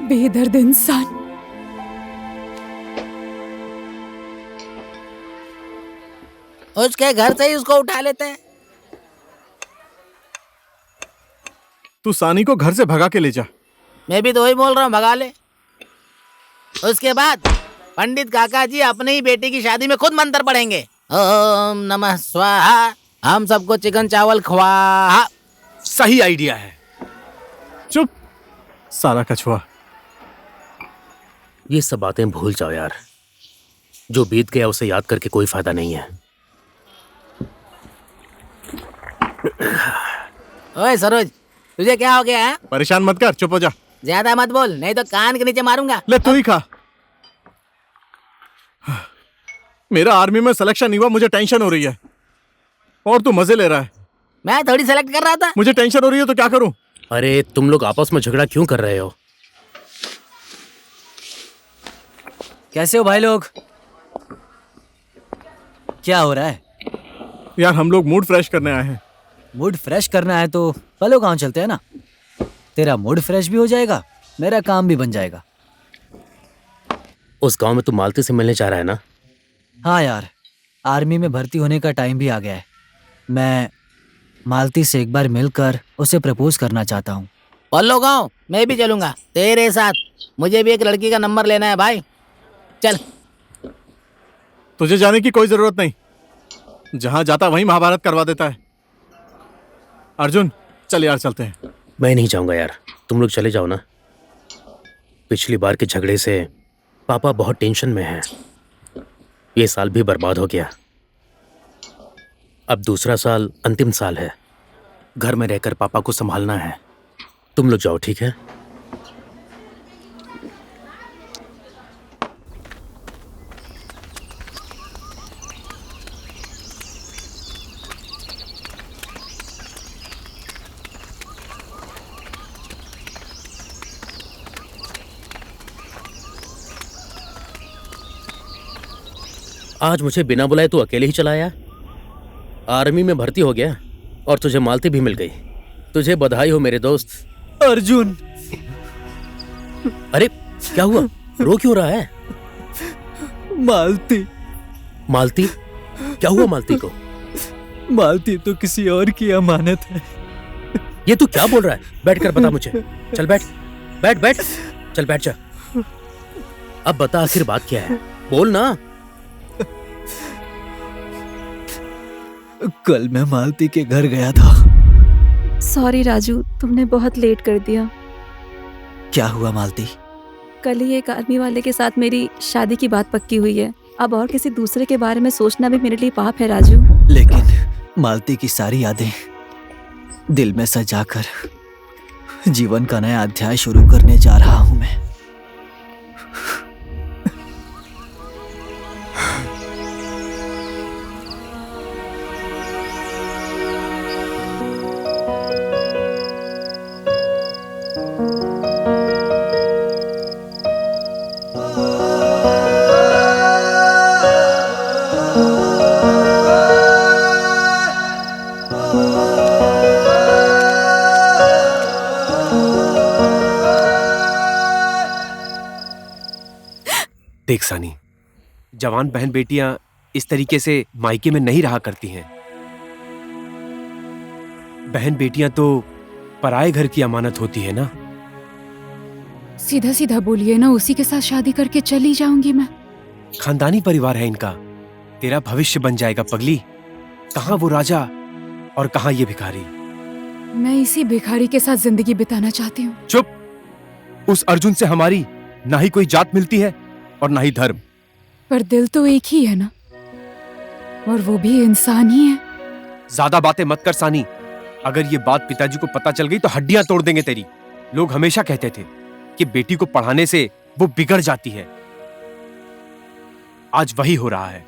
C: बेदर्द इंसान।
I: उसके घर से ही उसको उठा लेते हैं।
E: तू सानी को घर से भगा के ले जा।
I: मैं भी तो वही बोल रहा हूँ, भगा ले। उसके बाद पंडित काका जी अपनी ही बेटी की शादी में खुद मंत्र पढ़ेंगे। ओम नमः स्वाहा। हम सबको चिकन चावल खवा।
D: सही आइडिया है।
E: चुप सारा कछुआ।
A: ये सब बातें भूल जाओ यार। जो बीत गया उसे याद करके कोई फायदा नहीं है।
I: ओए सरोज, तुझे क्या हो गया है?
E: परेशान मत कर, चुप हो जा।
I: ज्यादा मत बोल, नहीं तो कान के नीचे मारूंगा।
E: ले तू ही खा। मेरा आर्मी में सिलेक्शन नहीं हुआ, मुझे टेंशन हो रही है। और तू मजे ले रहा है।
I: मैं थोड़ी सेलेक्ट कर रहा था।
E: मुझे टेंशन हो रही है तो क्या करूं?
A: अरे तुम लोग आपस में झगड़ा क्यों कर रहे हो?
F: कैसे हो भाई लोग? क्या हो रहा है?
E: यार हम लोग मूड फ्रेश करने आए हैं।
F: मूड फ्रेश करना है तो पलो गांव चलते हैं ना। तेरा मूड फ्रेश भी हो जाएगा, मेरा काम भी बन जाएगा।
A: उस गांव में तू मालती से मिलने जा रहा है ना?
F: हाँ यार, आर्मी में भर्ती होने का टाइम भी आ गया है। मैं मालती से एक बार मिलकर उसे प्रपोज करना चाहता हूँ।
I: पल्लो गाँव मैं भी चलूंगा तेरे साथ। मुझे भी एक लड़की का नंबर लेना है भाई। चल।
E: तुझे जाने की कोई जरूरत नहीं। जहां जाता वहीं महाभारत करवा देता है। अर्जुन चल यार, चलते हैं।
A: मैं नहीं जाऊंगा यार, तुम लोग चले जाओ ना। पिछली बार के झगड़े से पापा बहुत टेंशन में हैं। ये साल भी बर्बाद हो गया। अब दूसरा साल अंतिम साल है। घर में रहकर पापा को संभालना है। तुम लोग जाओ, ठीक है? आज मुझे बिना बुलाए तू अकेले ही चला आया। आर्मी में भर्ती हो गया और तुझे मालती भी मिल गई। तुझे बधाई हो मेरे दोस्त।
F: अर्जुन।
A: अरे क्या हुआ? रो क्यों रहा है?
F: मालती।
A: मालती? क्या हुआ मालती को?
F: मालती तो किसी और की अमानत है।
A: ये तू क्या बोल रहा है? बैठ कर बता मुझे। चल बैठ बैठ बैठ। चल बैठ जा। अब बता आखिर बात क्या है, बोल ना।
F: कल मैं मालती के घर गया था।
H: सॉरी राजू, तुमने बहुत लेट कर दिया।
F: क्या हुआ मालती?
H: कल ही एक आर्मी वाले के साथ मेरी शादी की बात पक्की हुई है। अब और किसी दूसरे के बारे में सोचना भी मेरे लिए पाप है राजू।
F: लेकिन मालती की सारी यादें दिल में सजाकर जीवन का नया अध्याय शुरू करने जा रहा हूं मैं।
D: देख सानी, जवान बहन बेटियां इस तरीके से मायके में नहीं रहा करती हैं। बहन बेटियां तो पराए घर की अमानत होती है ना।
C: सीधा सीधा बोलिए ना, उसी के साथ शादी करके चली जाऊंगी मैं।
D: खानदानी परिवार है इनका, तेरा भविष्य बन जाएगा पगली। कहाँ वो राजा और कहाँ ये भिखारी।
C: मैं इसी भिखारी के साथ जिंदगी बिताना चाहती हूँ।
D: चुप! उस अर्जुन से हमारी ना ही कोई जात मिलती है और ना ही धर्म।
C: पर दिल तो एक ही है ना, और वो भी इंसान ही है।
D: ज्यादा बातें मत कर सानी, अगर ये बात पिताजी को पता चल गई तो हड्डियां तोड़ देंगे तेरी। लोग हमेशा कहते थे कि बेटी को पढ़ाने से वो बिगड़ जाती है। आज वही हो रहा है।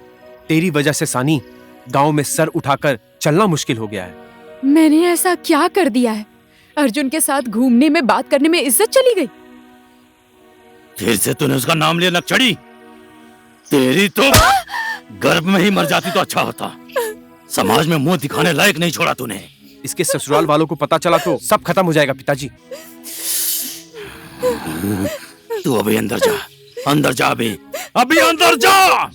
D: तेरी वजह से सानी, गांव में सर उठाकर चलना मुश्किल हो गया है।
C: मैंने ऐसा क्या कर दिया है? अर्जुन के साथ घूमने में, बात करने में इज्जत चली गई।
L: फिर से तूने उसका नाम लिया नक्चड़ी। तेरी तो गर्भ में ही मर जाती तो अच्छा होता। समाज में मुंह दिखाने लायक नहीं छोड़ा तूने।
D: इसके ससुराल वालों को पता चला तो सब खत्म हो जाएगा पिताजी।
L: तू अभी अंदर जा, अंदर जा, अभी अभी अंदर जा।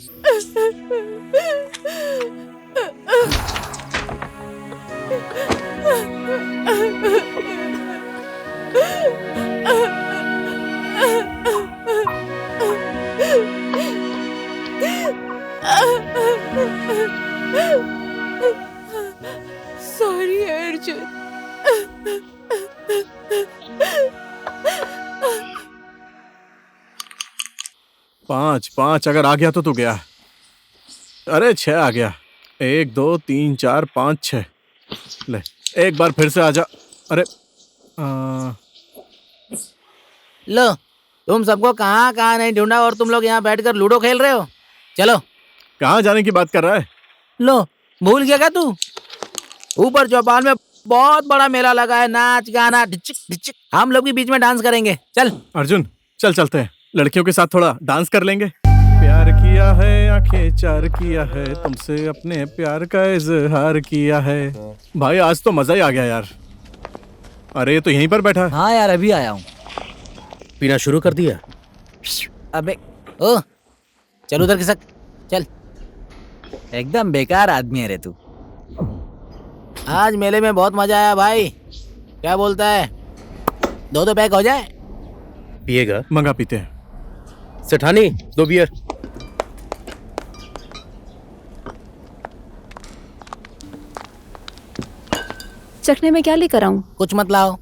C: सॉरी अर्जुन।
E: 5 अगर आ गया तो तू गया। अरे 6 आ गया। 1 2 3 4 5 6। ले एक बार फिर से आ जा। अरे
I: लो, तुम सबको कहाँ कहाँ नहीं ढूंढा और तुम लोग यहाँ बैठकर लूडो खेल रहे हो। चलो।
E: कहाँ जाने की बात कर रहा है?
I: लो, भूल गया क्या तू? ऊपर चौपाल में बहुत बड़ा मेला लगा है, नाच गाना ढिचिक ढिचिक। हम लोग भी बीच में डांस करेंगे। चल
E: अर्जुन, चल चलते हैं। लड़कियों के साथ थोड़ा डांस कर लेंगे। प्यार किया है, आंखें चार किया है, तुमसे अपने प्यार का इजहार किया है। भाई आज तो मजा ही आ गया यार। अरे ये तो यहीं पर बैठा।
F: हाँ यार, अभी आया हूँ।
A: पीना शुरू कर दिया?
I: अबे ओ, चल उधर खिसक, चल।
F: एकदम बेकार आदमी है रे तू।
I: आज मेले में बहुत मजा आया भाई। क्या बोलता है? 2 पैक हो जाए?
A: पिएगा?
E: मंगा पीते हैं।
A: सेठानी 2 बियर।
H: चखने में क्या लेकर आऊं?
I: कुछ मत लाओ।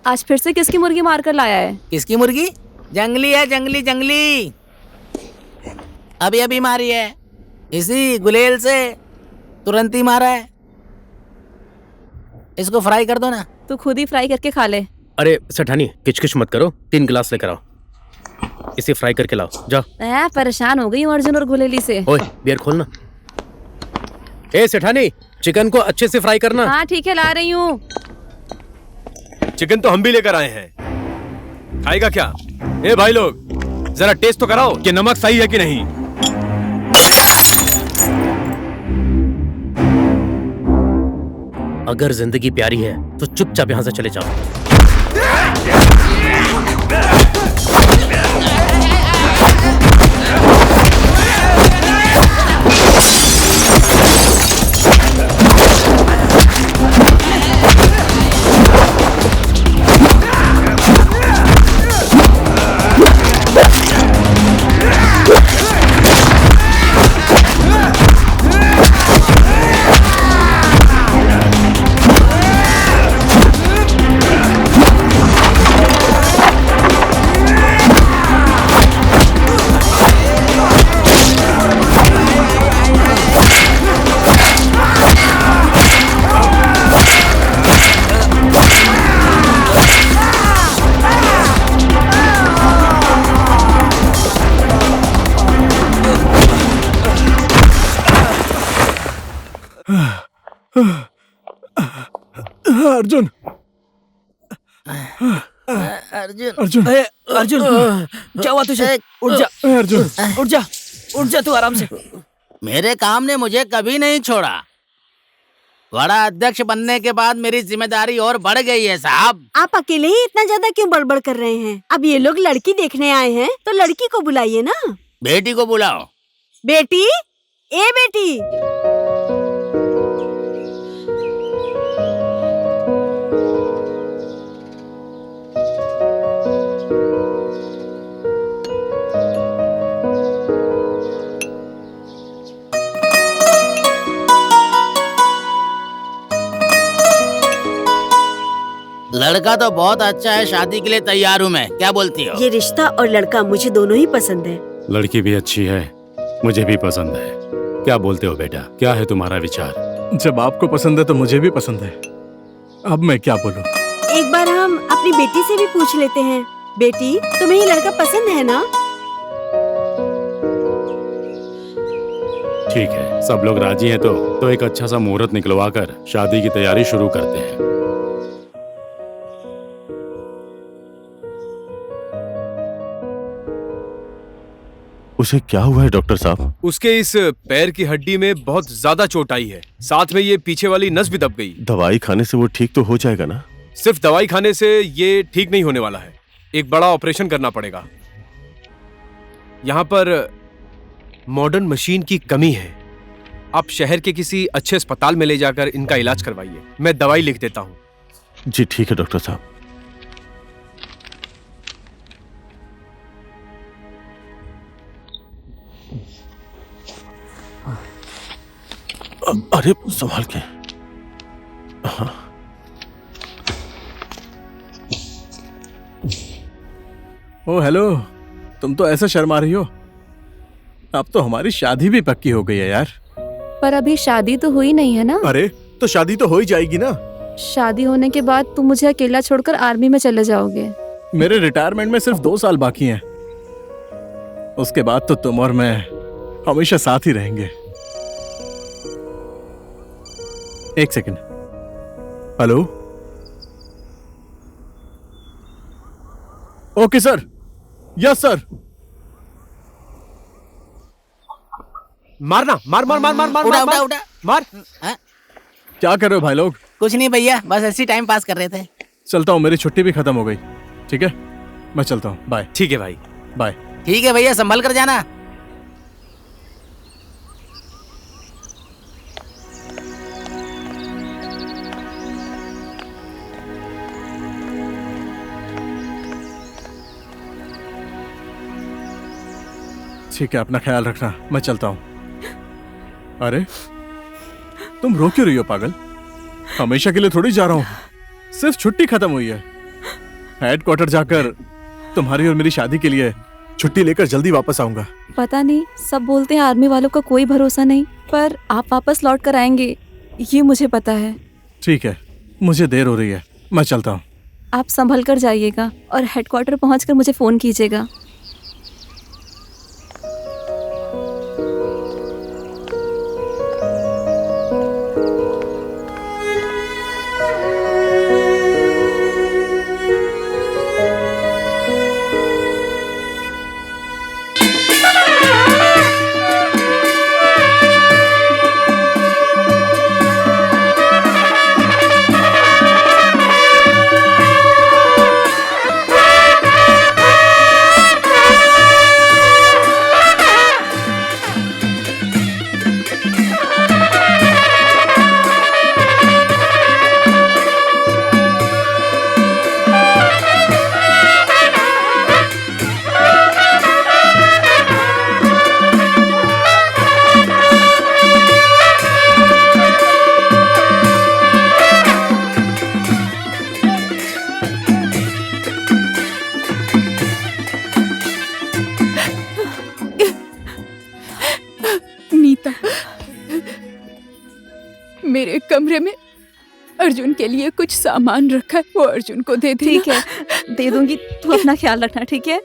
H: आज फिर से किसकी मुर्गी मारकर लाया है?
I: किसकी मुर्गी? जंगली है, जंगली जंगली। अभी अभी मारी है, इसी गुलेल से तुरंत ही मारा है। इसको फ्राई कर दो ना।
H: तू खुद ही फ्राई करके खा ले।
A: अरे सेठानी, किचकिच मत करो। 3 गिलास लेकर आओ। इसे फ्राई करके लाओ, जाओ।
H: मैं परेशान हो गई हूँ अर्जुन और गुलेली से।
A: ओए, बियर खोलना। ए सेठानी, चिकन को अच्छे से फ्राई करना।
H: हाँ ठीक है, ला रही हूँ।
D: चिकन तो हम भी लेकर आए हैं। खाएगा क्या? ए भाई लोग, जरा टेस्ट तो कराओ कि नमक सही है कि नहीं।
A: अगर जिंदगी प्यारी है तो चुपचाप यहाँ से चले जाओ।
E: अर्जुन,
I: अर्जुन,
F: अर्जुन, अर्जुन, क्या हुआ तुझे? उठ जा
E: अर्जुन,
F: उठ जा, उठ जा तू आराम से।
I: मेरे काम ने मुझे कभी नहीं छोड़ा। बड़ा अध्यक्ष बनने के बाद मेरी जिम्मेदारी और बढ़ गई है साहब।
G: आप अकेले ही इतना ज्यादा क्यों बड़बड़ कर रहे हैं? अब ये लोग लड़की देखने आए हैं तो लड़की को बुलाइए ना।
I: बेटी को बुलाओ।
G: बेटी, ए बेटी।
I: लड़का तो बहुत अच्छा है, शादी के लिए तैयार हूँ मैं। क्या बोलती हो?
G: ये रिश्ता और लड़का मुझे दोनों ही पसंद है।
L: लड़की भी अच्छी है, मुझे भी पसंद है। क्या बोलते हो बेटा, क्या है तुम्हारा विचार?
E: जब आपको पसंद है तो मुझे भी पसंद है। अब मैं क्या बोलूं?
G: एक बार हम अपनी बेटी से भी पूछ लेते हैं। बेटी, तुम्हें ये लड़का पसंद है ना?
L: ठीक है, सब लोग राजी हैं तो एक अच्छा सा मुहूर्त निकलवा कर शादी की तैयारी शुरू करते हैं।
B: उसे क्या हुआ है डॉक्टर साहब?
D: उसके इस पैर की हड्डी में बहुत ज्यादा चोट आई है, साथ में ये पीछे वाली नस भी दब गई।
B: दवाई खाने से वो ठीक तो हो जाएगा ना?
D: सिर्फ दवाई खाने से ये ठीक नहीं होने वाला है, एक बड़ा ऑपरेशन करना पड़ेगा। यहाँ पर मॉडर्न मशीन की कमी है। आप शहर के किसी अच्छे अस्पताल में ले जाकर इनका इलाज करवाइए, मैं दवाई लिख देता हूँ।
B: जी ठीक है डॉक्टर साहब। अरे संभाल के। हाँ।
E: ओ हेलो, तुम तो ऐसा शर्मा रही हो। अब तो हमारी शादी भी पक्की हो गई है यार।
H: पर अभी शादी तो हुई नहीं है ना?
E: अरे तो शादी तो हो ही जाएगी ना।
H: शादी होने के बाद तुम मुझे अकेला छोड़कर आर्मी में चले जाओगे।
E: मेरे रिटायरमेंट में सिर्फ 2 साल बाकी हैं। उसके बाद तो तुम और मैं हमेशा साथ ही रहेंगे। एक second. Hello. Okay sir. Yes sir.
D: मारना, मार मार मार मार मार
I: उड़ा,
D: मार,
I: उड़ा, उड़ा।
D: मार।
E: क्या कर रहे हो भाई लोग?
I: कुछ नहीं भैया, बस ऐसी टाइम पास कर रहे थे।
E: चलता हूँ, मेरी छुट्टी भी खत्म हो गई। ठीक है, मैं चलता हूँ। बाय।
D: ठीक है भाई,
E: बाय।
I: ठीक है भैया, संभल कर जाना।
E: ठीक है, अपना ख्याल रखना, मैं चलता हूँ। अरे तुम रो क्यों रही हो पागल? हमेशा के लिए थोड़ी जा रहा हूँ, सिर्फ छुट्टी खत्म हुई है। हेडक्वार्टर जाकर तुम्हारी और मेरी शादी के लिए छुट्टी लेकर जल्दी वापस आऊंगा।
H: पता नहीं, सब बोलते हैं आर्मी वालों का कोई भरोसा नहीं, पर आप वापस लौट कर आएंगे ये मुझे पता है।
E: ठीक है, मुझे देर हो रही है, मैं चलता हूँ।
H: आप संभल कर जाइएगा और हेडक्वार्टर पहुंचकर मुझे फोन कीजिएगा।
C: मेरे कमरे में अर्जुन के लिए कुछ सामान रखा है, वो अर्जुन को दे देना।
H: ठीक है, दे दूंगी। तू अपना ख्याल रखना, ठीक है?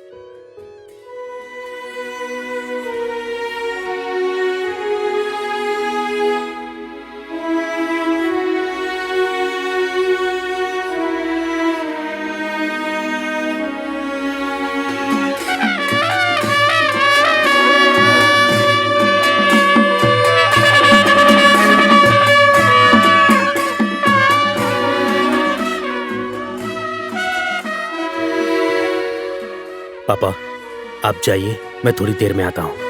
A: पापा आप जाइए, मैं थोड़ी देर में आता हूँ।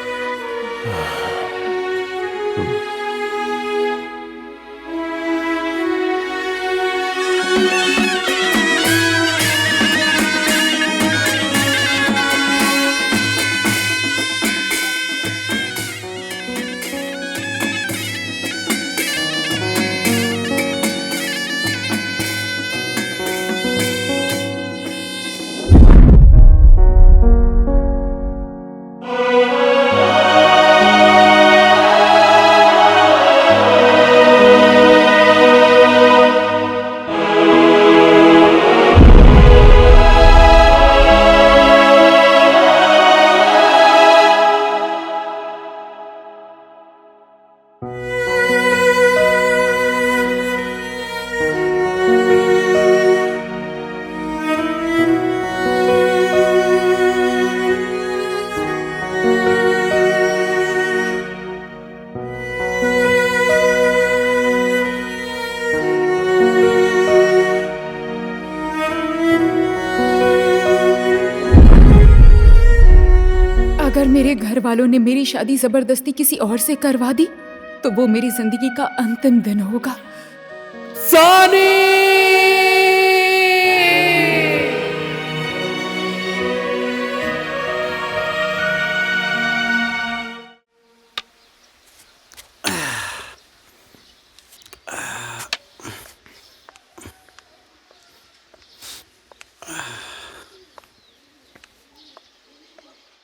C: अगर मेरे घर वालों ने मेरी शादी जबरदस्ती किसी और से करवा दी तो वो मेरी जिंदगी का अंतिम दिन होगा।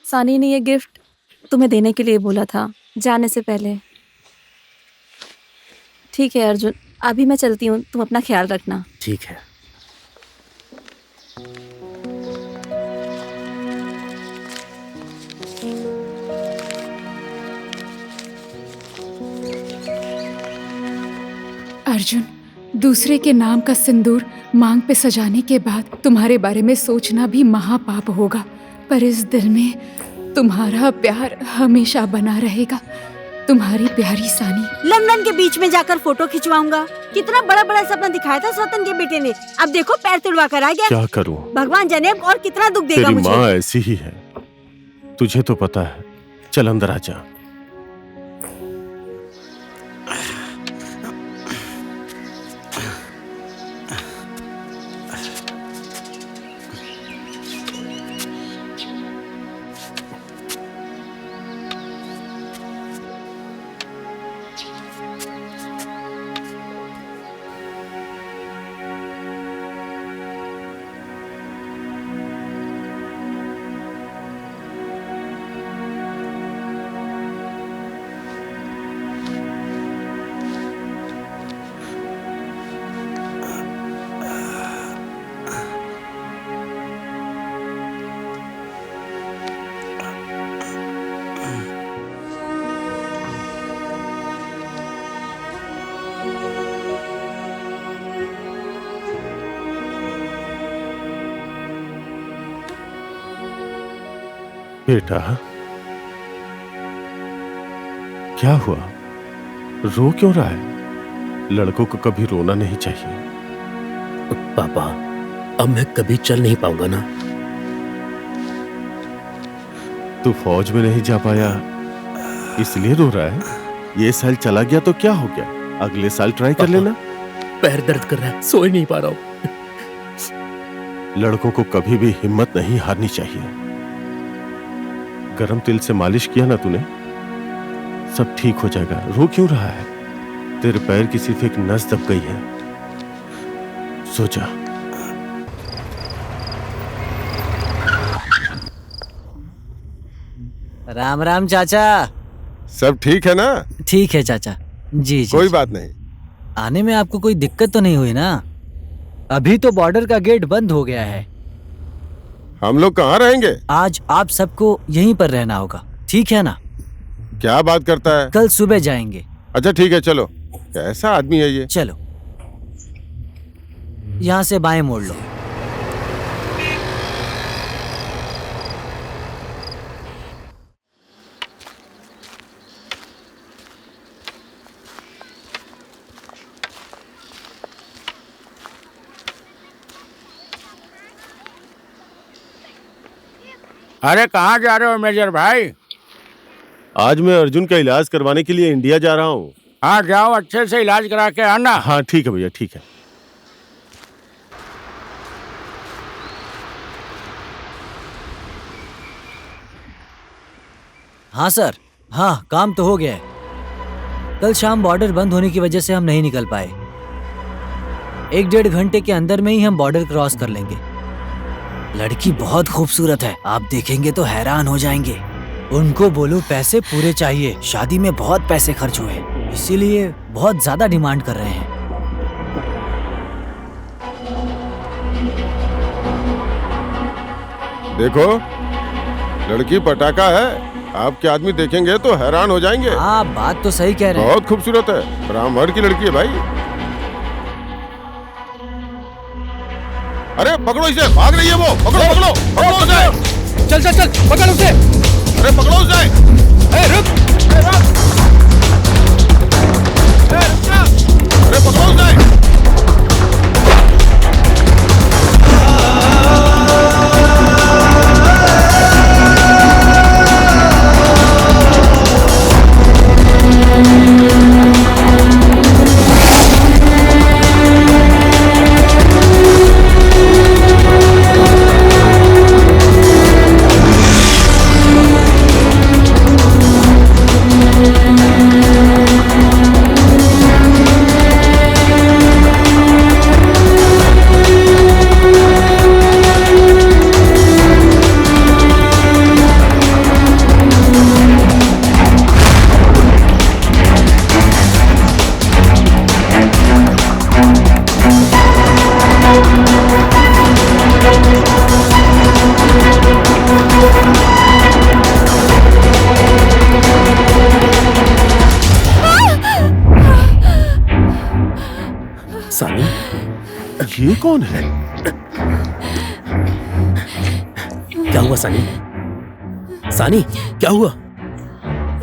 H: सानी ने ये गिफ्ट तुम्हें देने के लिए बोला था जाने से पहले। ठीक है अर्जुन, अभी मैं चलती हूँ, तुम अपना ख्याल रखना।
A: ठीक है।
C: अर्जुन, दूसरे के नाम का सिंदूर मांग पे सजाने के बाद तुम्हारे बारे में सोचना भी महापाप होगा, पर इस दिल में तुम्हारा प्यार हमेशा बना रहेगा। तुम्हारी प्यारी सानी।
G: लंदन के बीच में जाकर फोटो खिंचवाऊंगा। कितना बड़ा बड़ा सपना दिखाया था सौतन के बेटे ने, अब देखो पैर तुड़वा कर आ गया।
B: क्या करूं?
G: भगवान जाने अब और कितना दुख देगा
B: तेरी
G: मुझे।
B: माँ ऐसी ही है, तुझे तो पता है। चल अंदर आ जा। बेटा, क्या हुआ? रो क्यों रहा है? लड़कों को कभी रोना नहीं चाहिए।
A: पापा, अब मैं कभी चल नहीं पाऊंगा ना।
B: तू फौज में नहीं जा पाया इसलिए रो रहा है? ये साल चला गया तो क्या हो गया, अगले साल ट्राई कर लेना।
A: पैर दर्द कर रहा है, सो ही नहीं पा रहा हूं।
B: लड़कों को कभी भी हिम्मत नहीं हारनी चाहिए। गरम तेल से मालिश किया ना तूने, सब ठीक हो जाएगा। रो क्यों रहा है? तेरे पैर की सिर्फ एक नस दब गई है, सो जा।
F: राम राम चाचा।
M: सब ठीक है ना?
F: ठीक है चाचा जी।
M: कोई बात नहीं।
F: आने में आपको कोई दिक्कत तो नहीं हुई ना? अभी तो बॉर्डर का गेट बंद हो गया है।
M: हम लोग कहाँ रहेंगे?
F: आज आप सबको यहीं पर रहना होगा, ठीक है ना?
M: क्या बात करता है?
F: कल सुबह जाएंगे।
M: अच्छा ठीक है, चलो। कैसा आदमी है ये?
F: चलो, यहाँ से बाएं मोड़ लो।
J: अरे कहाँ जा रहे हो मेजर भाई?
B: आज मैं अर्जुन का इलाज करवाने के लिए इंडिया जा रहा हूँ।
J: हाँ जाओ, अच्छे से इलाज करा के आना।
B: हाँ ठीक है भैया, ठीक है।
F: हाँ सर, हाँ काम तो हो गया है। कल शाम बॉर्डर बंद होने की वजह से हम नहीं निकल पाए। 1-1.5 घंटे के अंदर में ही हम बॉर्डर क्रॉस कर लेंगे। लड़की बहुत खूबसूरत है, आप देखेंगे तो हैरान हो जाएंगे। उनको बोलो पैसे पूरे चाहिए, शादी में बहुत पैसे खर्च हुए, इसीलिए बहुत ज्यादा डिमांड कर रहे हैं।
M: देखो, लड़की पटाखा है, आपके आदमी देखेंगे तो हैरान हो जाएंगे।
F: हाँ बात तो सही कह रहे हैं।
M: बहुत खूबसूरत है, ब्राह्मण की लड़की है भाई। अरे पकड़ो इसे, भाग रही है वो। पकड़ो पकड़ो पकड़ो उसे।
J: चल चल चल, पकड़ उसे।
M: अरे पकड़ो उसे।
J: रुक।
M: अरे पकड़ो उसे।
A: सानी,
B: ये कौन है?
A: क्या हुआ सानी? सानी क्या हुआ?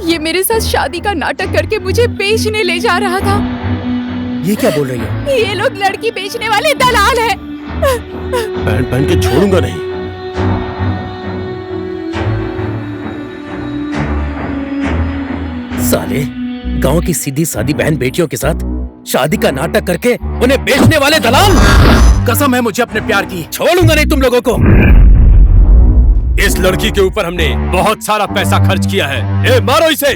C: ये मेरे साथ शादी का नाटक करके मुझे बेचने ले जा रहा था।
A: ये क्या बोल रही है?
C: ये लोग लड़की बेचने वाले दलाल हैं।
B: पहन पहन के छोड़ूंगा नहीं।
A: साले, गांव की सीधी सादी बहन बेटियों के साथ शादी का नाटक करके उन्हें बेचने वाले दलाल।
D: कसम है मुझे अपने प्यार की,
A: छोड़ूंगा नहीं तुम लोगों को।
D: इस लड़की के ऊपर हमने बहुत सारा पैसा खर्च किया है। ए, मारो इसे।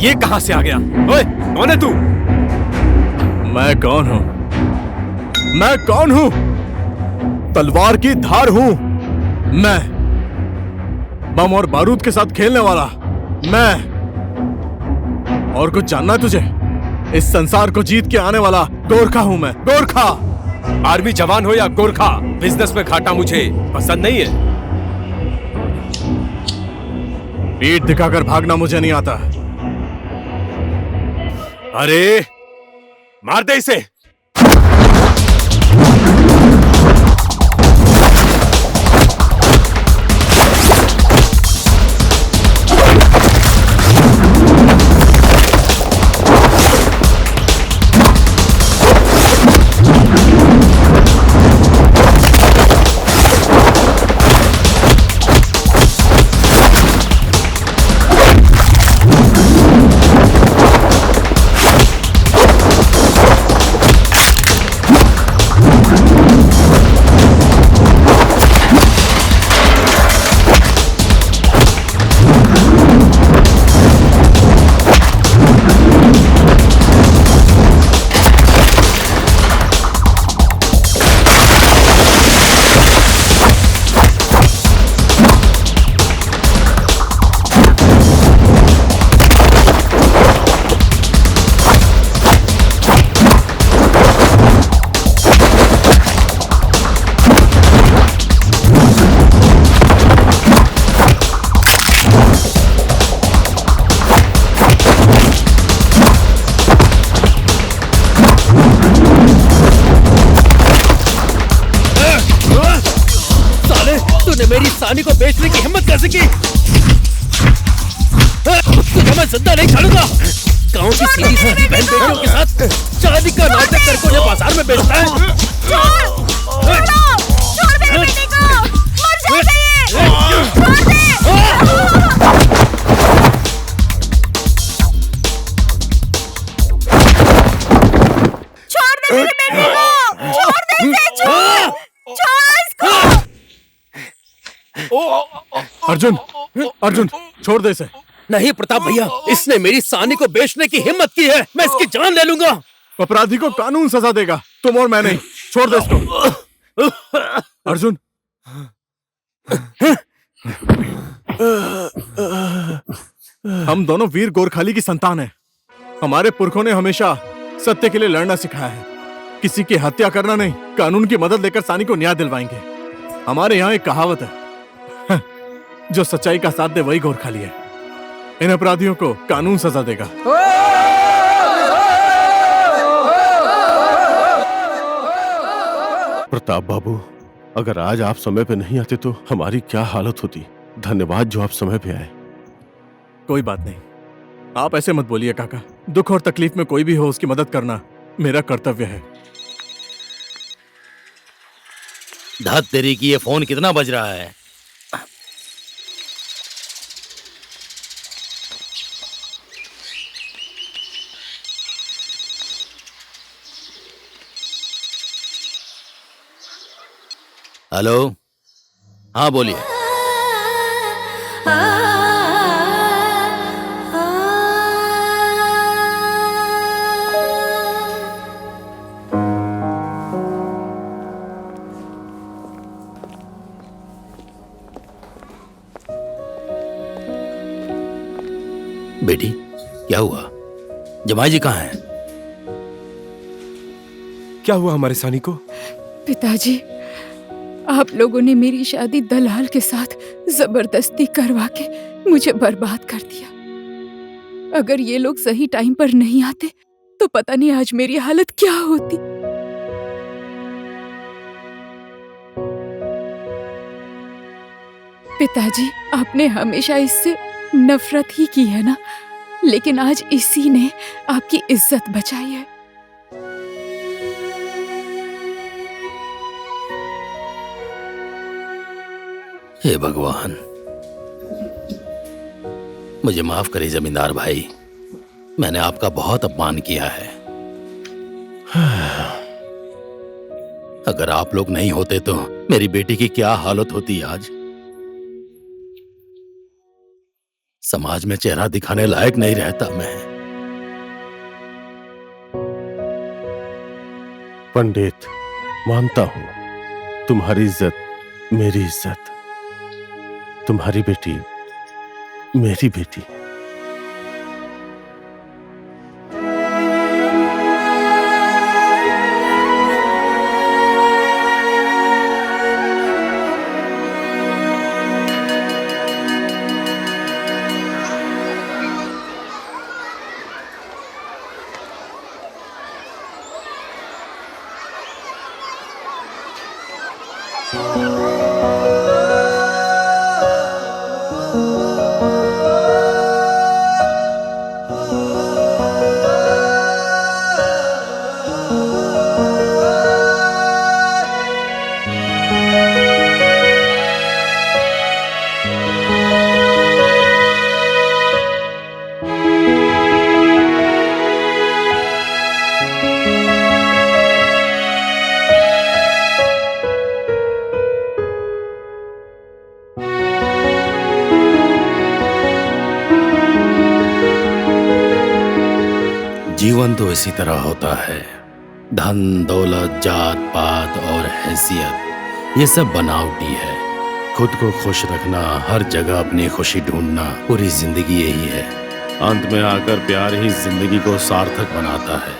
D: ये कहां से आ गया? ओए, कौन है तू?
E: मैं कौन हूं? मैं कौन हूं? तलवार की धार हूं मैं। बम और बारूद के साथ खेलने वाला मैं। और कुछ जानना है तुझे? इस संसार को जीत के आने वाला गोरखा हूं मैं, गोरखा।
D: आर्मी जवान हो या गोरखा, बिजनेस में घाटा मुझे पसंद नहीं है।
E: पीठ दिखाकर भागना मुझे नहीं आता।
D: अरे मार दे इसे।
A: मेरी सानी को बेचने की हिम्मत कैसे की? तुझे मैं जिंदा नहीं छोड़ूंगा। गांव की सीधी सादी बहन बेटियों के साथ शादी का नाटक करके उन्हें बाजार में बेचता है।
K: छोड़ मेरे बेटे को, मर जाएगा ये। छोड़ दे मेरे बेटे को, छोड़ दे इसे, छोड़ इसको।
E: अर्जुन, अर्जुन, छोड़ दे इसे।
A: नहीं प्रताप भैया, इसने मेरी सानी को बेचने की हिम्मत की है। मैं इसकी जान ले लूंगा।
E: अपराधी को कानून सजा देगा, तुम और मैं नहीं। छोड़ दे इसको। अर्जुन, हम दोनों वीर गोरखाली की संतान हैं। हमारे पुरखों ने हमेशा सत्य के लिए लड़ना सिखाया है, किसी की हत्या करना नहीं। कानून की मदद लेकर सानी को न्याय दिलवाएंगे। हमारे यहाँ एक कहावत है, जो सच्चाई का साथ दे वही गोरखाली है। इन अपराधियों को कानून सजा देगा।
B: प्रताप बाबू, अगर आज आप समय पे नहीं आते तो हमारी क्या हालत होती। धन्यवाद जो आप समय पे आए।
E: कोई बात नहीं, आप ऐसे मत बोलिए काका। दुख और तकलीफ में कोई भी हो, उसकी मदद करना मेरा कर्तव्य है।
L: धत तेरी की, ये फोन कितना बज रहा है? हेलो, हाँ बोलिए। बेटी, क्या हुआ? जमाई जी कहाँ हैं?
D: क्या हुआ हमारे सानी को?
C: पिताजी, आप लोगों ने मेरी शादी दलाल के साथ जबरदस्ती करवा के मुझे बर्बाद कर दिया। अगर ये लोग सही टाइम पर नहीं आते तो पता नहीं आज मेरी हालत क्या होती। पिताजी, आपने हमेशा इससे नफरत ही की है ना, लेकिन आज इसी ने आपकी इज्जत बचाई है।
L: हे भगवान, मुझे माफ करिए जमींदार भाई, मैंने आपका बहुत अपमान किया है। अगर आप लोग नहीं होते तो मेरी बेटी की क्या हालत होती आज। समाज में चेहरा दिखाने लायक नहीं रहता मैं।
B: पंडित, मानता हूं तुम्हारी इज्जत मेरी इज्जत, तुम्हारी बेटी मेरी बेटी।
L: जीवन तो इसी तरह होता है। धन दौलत जात पात और हैसियत ये सब बनावटी है। खुद को खुश रखना, हर जगह अपनी खुशी ढूंढना, पूरी जिंदगी यही है। अंत में आकर प्यार ही जिंदगी को सार्थक बनाता है।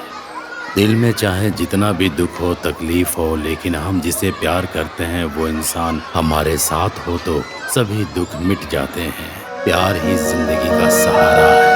L: दिल में चाहे जितना भी दुख हो तकलीफ हो, लेकिन हम जिसे प्यार करते हैं वो इंसान हमारे साथ हो तो सभी दुख मिट जाते हैं। प्यार ही जिंदगी का सहारा है।